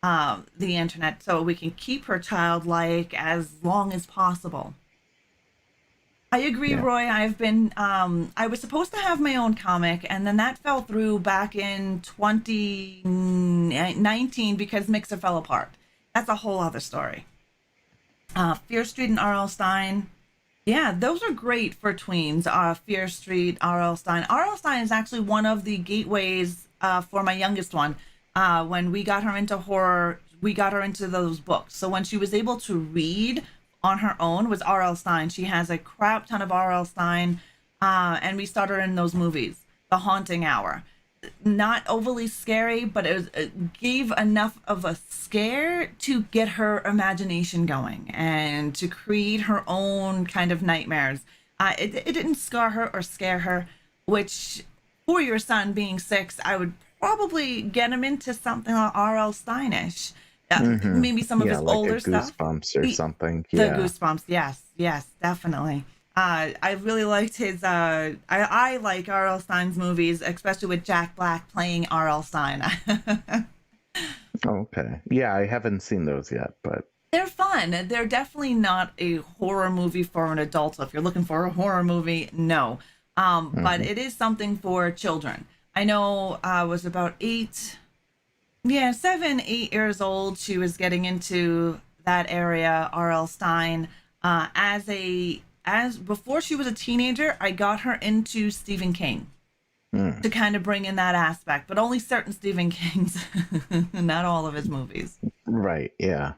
the internet, so we can keep her childlike as long as possible. I agree, Yeah. Roy. I was supposed to have my own comic, and then that fell through back in 2019 because Mixer fell apart. That's a whole other story. Fear Street and R.L. Stein. Yeah, those are great for tweens. Fear Street, R.L. Stein. R.L. Stein is actually one of the gateways for my youngest one. When we got her into horror, we got her into those books. So when she was able to read on her own was R.L. Stein. She has a crap ton of R.L. Stein, and we started her in those movies. The Haunting Hour. Not overly scary, but it gave enough of a scare to get her imagination going and to create her own kind of nightmares. It didn't scar her or scare her, which for your son being 6, I would probably get him into something like R.L. Steinish. Hmm. Maybe some of Yeah, his like a older stuff. Goosebumps or something. The Yeah. Goosebumps, yes, yes, definitely. I really liked his. I like R.L. Stein's movies, especially with Jack Black playing R.L. Stein. Oh, okay. Yeah, I haven't seen those yet, but They're fun. They're definitely not a horror movie for an adult. So if you're looking for a horror movie, no. But mhm. it is something for children. I know I was about 8, yeah, 7, 8 years old. She was getting into that area, R.L. Stein. As before she was a teenager, I got her into Stephen King Mm. to kind of bring in that aspect, but only certain Stephen King's, not all of his movies. Right. Yeah.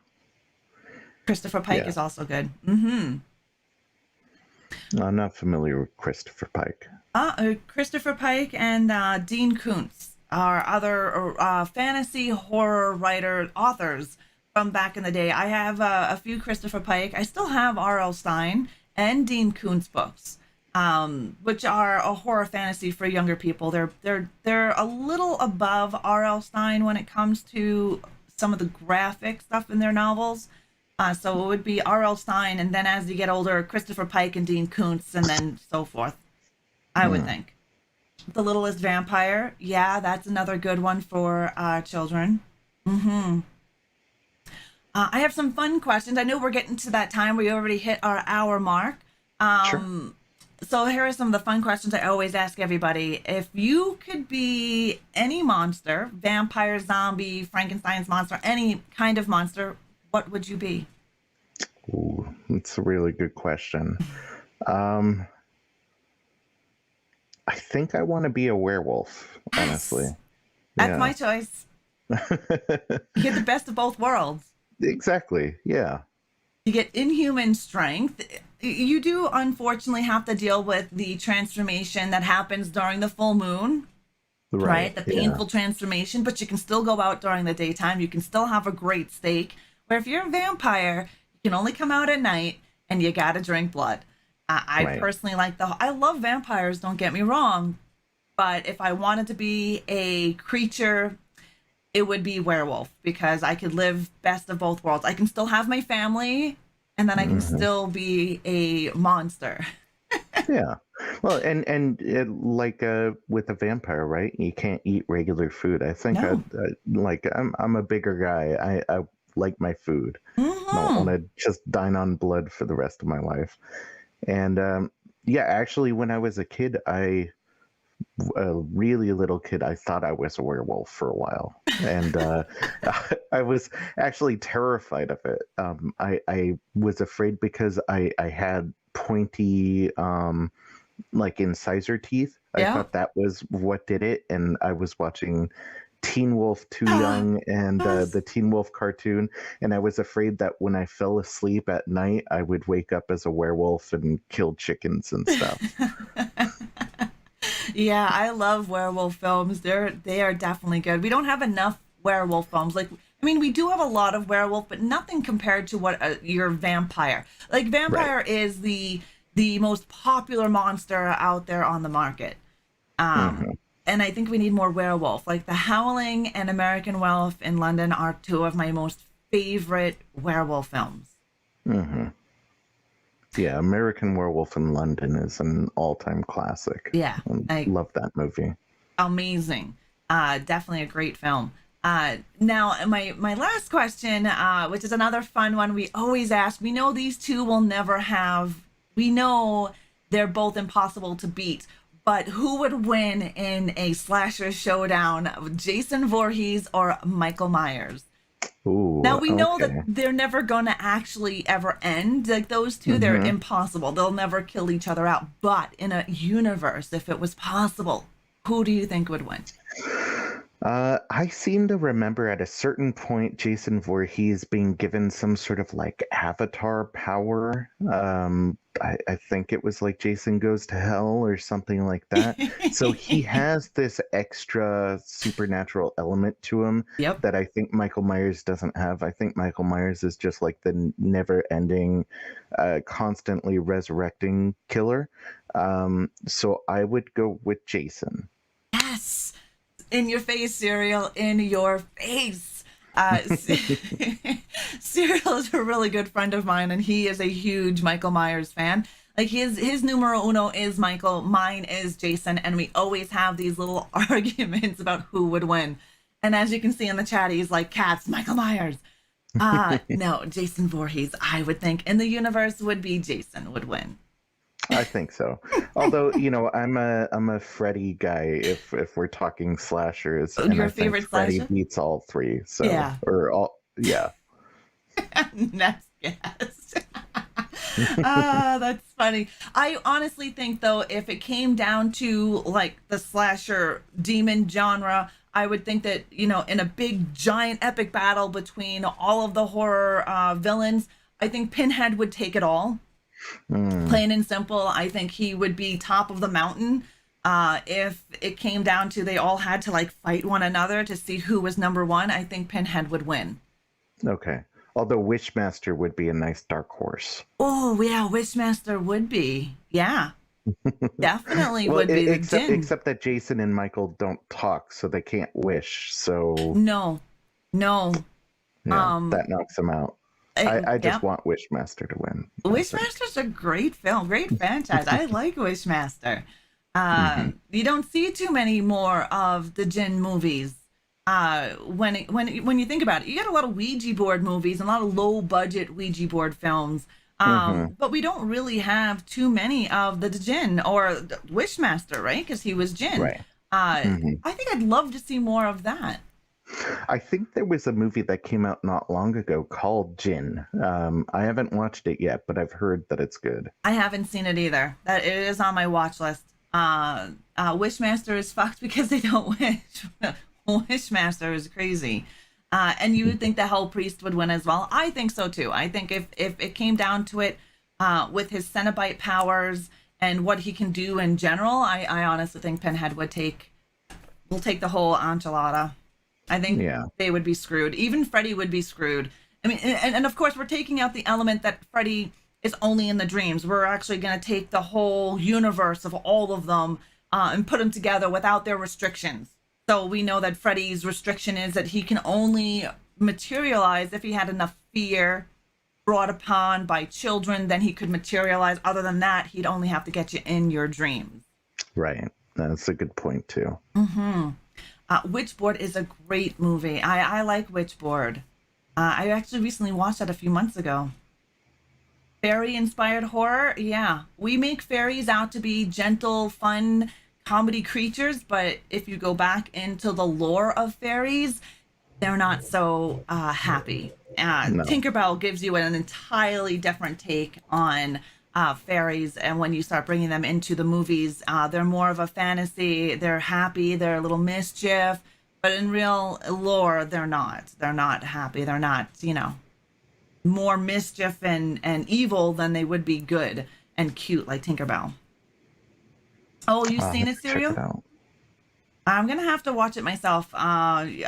Christopher Pike Yeah. is also good. Mm-hmm. I'm not familiar with Christopher Pike. Christopher Pike and Dean Koontz are other fantasy horror writer authors from back in the day. I have a few Christopher Pike. I still have R.L. Stein and Dean Koontz books, which are a horror fantasy for younger people. They're a little above R.L. Stein when it comes to some of the graphic stuff in their novels. So it would be R.L. Stein, and then as you get older, Christopher Pike and Dean Koontz, and then so forth. I would Mm. think. The Littlest Vampire. Yeah, that's another good one for children. Hmm. I have some fun questions. I know we're getting to that time. We already hit our hour mark. Sure. So here are some of the fun questions I always ask everybody. If you could be any monster, vampire, zombie, Frankenstein's monster, any kind of monster, what would you be? Ooh, that's a really good question. Um, I think I want to be a werewolf, honestly. Yes, that's my Yeah. choice. You get the best of both worlds. Exactly. Yeah. You get inhuman strength. You do unfortunately have to deal with the transformation that happens during the full moon, right? Right. The Yeah. painful transformation, but you can still go out during the daytime. You can still have a great steak. Where if you're a vampire, you can only come out at night and you gotta drink blood. I Right. personally like I love vampires, don't get me wrong, but if I wanted to be a creature, it would be werewolf because I could live best of both worlds. I can still have my family and then I can Hmm. still be a monster. Yeah. Well, and like with a vampire, right? You can't eat regular food. I think No. I'm a bigger guy. I like my food. I don't want Hmm. to just dine on blood for the rest of my life. And yeah, actually, when I was a really little kid, I thought I was a werewolf for a while, and I was actually terrified of it. I was afraid because I had pointy like incisor teeth. I Yeah. thought that was what did it, and I was watching Teen Wolf Too Ah, Young and yes. the Teen Wolf cartoon, and I was afraid that when I fell asleep at night, I would wake up as a werewolf and kill chickens and stuff. Yeah, I love werewolf films. They are definitely good. We don't have enough werewolf films. Like, I mean, we do have a lot of werewolf, but nothing compared to what your vampire. Like, Right. vampire is the most popular monster out there on the market. Hmm. And I think we need more werewolf. Like, The Howling and American Werewolf in London are two of my most favorite werewolf films. Hmm. Yeah, American Werewolf in London is an all-time classic. Yeah, I like love that movie. amazing. Definitely a great film. Now my last question, which is another fun one we always ask. We know these two will never have. We know they're both impossible to beat. But who would win in a slasher showdown, Jason Voorhees or Michael Myers? Now Ooh, we know that okay. they're never going to actually ever end. Like those two, they're Hmm. impossible. They'll never kill each other out. But in a universe, if it was possible, who do you think would win? I seem to remember at a certain point Jason Voorhees being given some sort of like avatar power. I think it was like Jason Goes to Hell or something like that. So he has this extra supernatural element to him Yep. that I think Michael Myers doesn't have. I think Michael Myers is just like the never-ending, constantly resurrecting killer. So I would go with Jason. Yes. In your face, Serial. In your face. Serial is a really good friend of mine, and he is a huge Michael Myers fan. Like his numero uno is Michael, mine is Jason, and we always have these little arguments about who would win. And as you can see in the chat, he's like, "Cats, Michael Myers." No, Jason Voorhees. I would think in the universe would be Jason would win. I think so. Although, I'm a Freddy guy if we're talking slashers, and Your I think favorite Freddy slasher? beats all three. So Yeah. or all yeah. Next guest. That's funny. I honestly think though, if it came down to like the slasher demon genre, I would think that, in a big giant epic battle between all of the horror villains, I think Pinhead would take it all. Mm, Plain and simple, I think he would be top of the mountain. If it came down to they all had to like fight one another to see who was number one, I think Pinhead would win. okay. Although Wishmaster would be a nice dark horse. Oh yeah, Wishmaster would be. Yeah, definitely Well, would be the except Jin. except that Jason and Michael don't talk, so they can't wish. So No, no. yeah, Um, that knocks them out. I just yep. want Wishmaster to win, I think. Wishmaster's a great film, great franchise. I like Wishmaster. Hmm. You don't see too many more of the Jin movies. When you think about it, you get a lot of Ouija board movies and a lot of low budget Ouija board films. Hmm. But we don't really have too many of the Jin or the Wishmaster, right? Because he was Jin. Right. Hmm. I think I'd love to see more of that. I think there was a movie that came out not long ago called Jin. I haven't watched it yet, but I've heard that it's good. I haven't seen it either. That it is on my watch list. Wishmaster is fucked because they don't wish. Wishmaster is crazy. And you would think the Hell Priest would win as well. I think so too. I think if it came down to it, with his Cenobite powers and what he can do in general, I honestly think Pinhead will take the whole enchilada. I think Yeah. they would be screwed. Even Freddy would be screwed. I mean, and of course, we're taking out the element that Freddy is only in the dreams. We're actually going to take the whole universe of all of them and put them together without their restrictions. So we know that Freddy's restriction is that he can only materialize if he had enough fear, brought upon by children, then he could materialize. Other than that, he'd only have to get you in your dreams. Right. That's a good point too. Witchboard is a great movie. I like Witchboard. I actually recently watched that a few months ago. Fairy inspired horror. Yeah. We make fairies out to be gentle, fun comedy creatures, but if you go back into the lore of fairies, they're not so happy. No. Tinkerbell gives you an entirely different take on fairies, and when you start bringing them into the movies, they're more of a fantasy. They're happy. They're a little mischief, but in real lore, they're not. They're not happy. They're not, more mischief and evil than they would be good and cute like Tinkerbell. Oh, you've seen it, Serial? Check it out. I'm gonna have to watch it myself.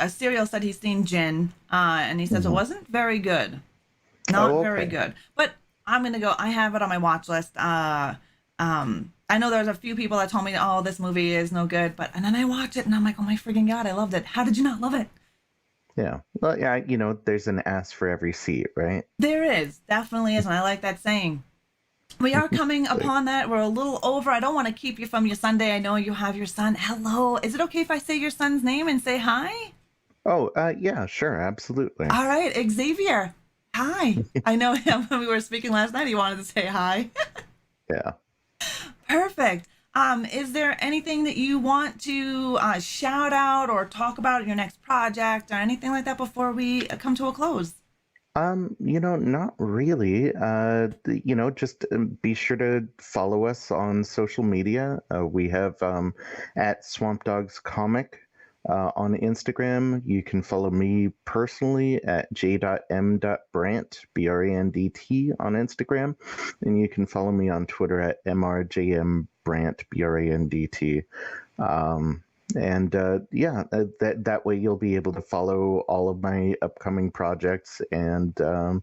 Serial said he's seen Jin, and he says it wasn't very good, not very good. But I'm gonna go. I have it on my watch list. I know there's a few people that told me, "Oh, this movie is no good," and then I watch it and I'm like, "Oh my freaking god, I loved it! How did you not love it?" Yeah. Well, yeah, there's an ass for every seat, right? There is, definitely is, and I like that saying. We are coming upon that. We're a little over. I don't want to keep you from your Sunday. I know you have your son. Hello. Is it okay if I say your son's name and say hi? Oh, yeah, sure, absolutely. All right, Xavier. Hi. I know him when we were speaking last night. He wanted to say hi. Yeah. Perfect. Is there anything that you want to shout out or talk about in your next project or anything like that before we come to a close? Not really. Just be sure to follow us on social media. We have at Swamp Dogs Comic on Instagram. You can follow me personally at j.m.brandt, BRANDT on Instagram. And you can follow me on Twitter at mrjmbrandt, BRANDT. That way you'll be able to follow all of my upcoming projects and find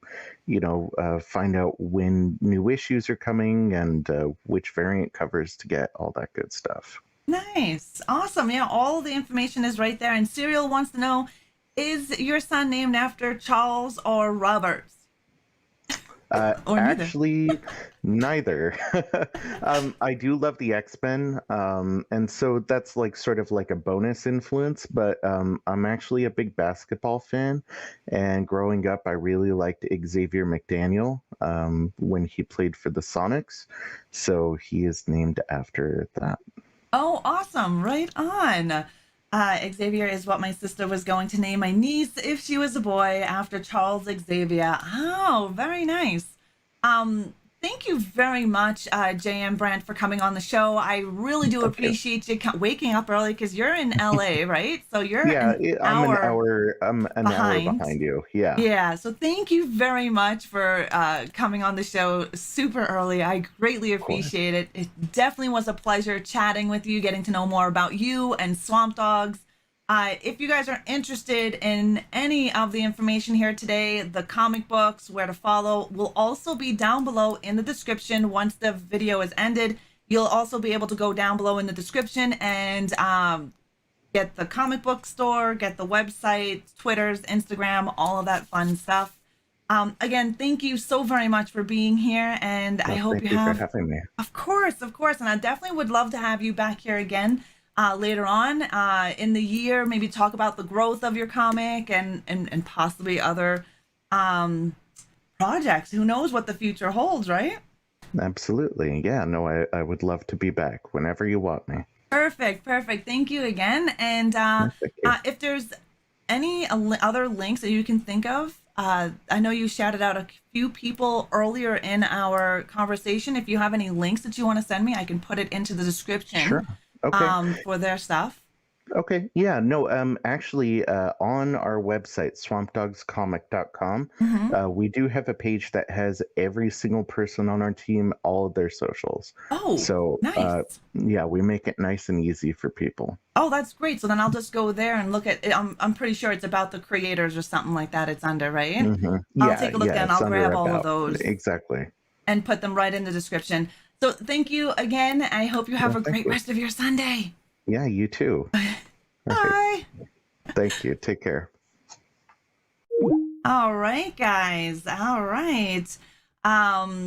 out when new issues are coming and which variant covers to get, all that good stuff. Nice. Awesome. Yeah, all the information is right there. And Serial wants to know, is your son named after Charles or Roberts? Or neither. Actually, neither. I do love the X-Men, and so that's sort of like a bonus influence, but I'm actually a big basketball fan, and growing up I really liked Xavier McDaniel when he played for the Sonics, so he is named after that. Oh, awesome. Right on. Xavier is what my sister was going to name my niece if she was a boy, after Charles Xavier. Oh, very nice. Thank you very much, JM Brandt, for coming on the show. I really do appreciate you waking up early because you're in LA, right? So you're I'm an hour behind you. Yeah. Yeah. So thank you very much for coming on the show super early. I greatly appreciate it. It definitely was a pleasure chatting with you, getting to know more about you and Swamp Dogs. If you guys are interested in any of the information here today, the comic books, where to follow, will also be down below in the description. Once the video is ended, you'll also be able to go down below in the description and get the comic book store, get the website, Twitters, Instagram, all of that fun stuff. Again, thank you so very much for being here, and I hope Thank you for having me. Of course, and I definitely would love to have you back here again. Later on in the year, maybe talk about the growth of your comic and possibly other projects. Who knows what the future holds, right? Absolutely. Yeah, no, I would love to be back whenever you want me. Perfect. Thank you again. And if there's any other links that you can think of, I know you shouted out a few people earlier in our conversation. If you have any links that you want to send me, I can put it into the description. Sure. Okay. For their stuff. Okay. Yeah. No. Actually, on our website, swampdogscomic.com, we do have a page that has every single person on our team, all of their socials. Oh, so nice. Yeah, we make it nice and easy for people. Oh, that's great. So then I'll just go there and look at it. I'm pretty sure it's about the creators or something like that. It's under, right? Mm-hmm. I'll take a look and I'll grab all of those. Exactly. And put them right in the description. So thank you again. I hope you have a great rest of your Sunday. Yeah, you too. Bye. Thank you. Take care. All right, guys. All right.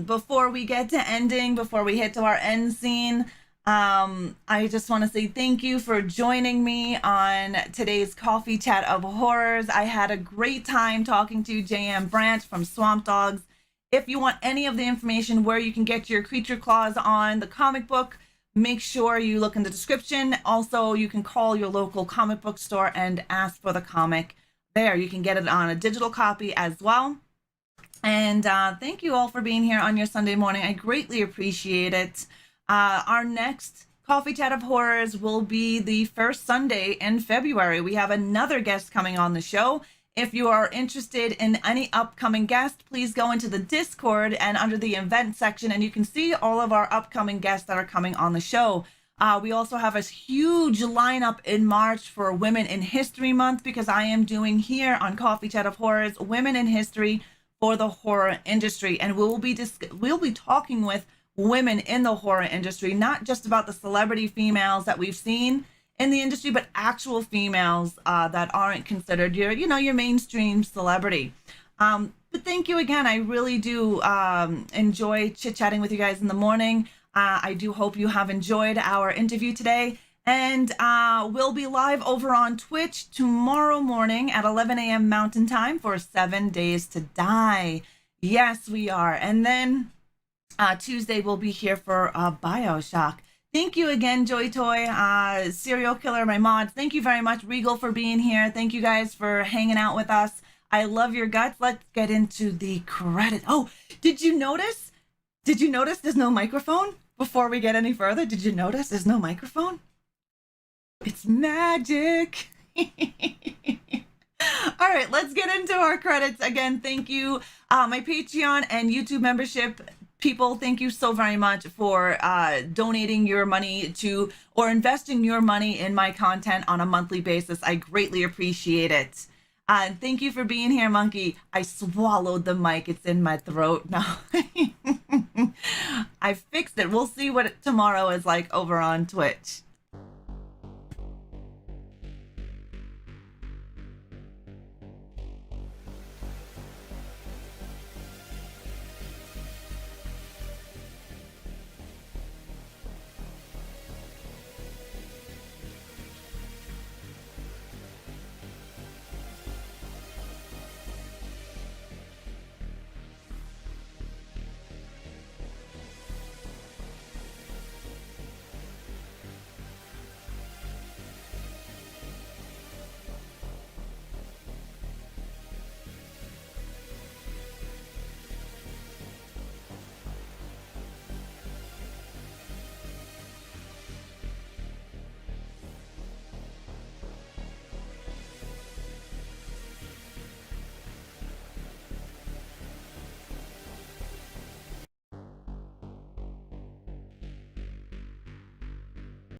Before we get to ending, before we hit to our end scene, I just want to say thank you for joining me on today's Coffee Chat of Horrors. I had a great time talking to JM Brandt from Swamp Dogs. If you want any of the information where you can get your Creature Claws on the comic book, make sure you look in the description. Also, you can call your local comic book store and ask for the comic there. You can get it on a digital copy as well. And thank you all for being here on your Sunday morning. I greatly appreciate it. Our next Coffee Chat of Horrors will be the first Sunday in February. We have another guest coming on the show. If you are interested in any upcoming guest, please go into the Discord and under the event section, and you can see all of our upcoming guests that are coming on the show. We also have a huge lineup in March for Women in History Month, because I am doing here on Coffee Chat of Horrors Women in History for the horror industry, and we'll be talking with women in the horror industry, not just about the celebrity females that we've seen in the industry, but actual females that aren't considered your mainstream celebrity. But thank you again. I really do enjoy chit-chatting with you guys in the morning. I do hope you have enjoyed our interview today. And we'll be live over on Twitch tomorrow morning at 11 a.m. Mountain Time for 7 Days to Die. Yes, we are. And then Tuesday we'll be here for Bioshock. Thank you again, Joy Toy, Serial Killer, my mods. Thank you very much, Regal, for being here. Thank you guys for hanging out with us. I love your guts. Let's get into the credits. Oh, did you notice? There's no microphone? Before we get any further, did you notice there's no microphone? It's magic. All right, let's get into our credits. Again, thank you, my Patreon and YouTube membership people. Thank you so very much for donating your money to or investing your money in my content on a monthly basis. I greatly appreciate it. And thank you for being here, Monkey. I swallowed the mic. It's in my throat now. I fixed it. We'll see what tomorrow is like over on Twitch.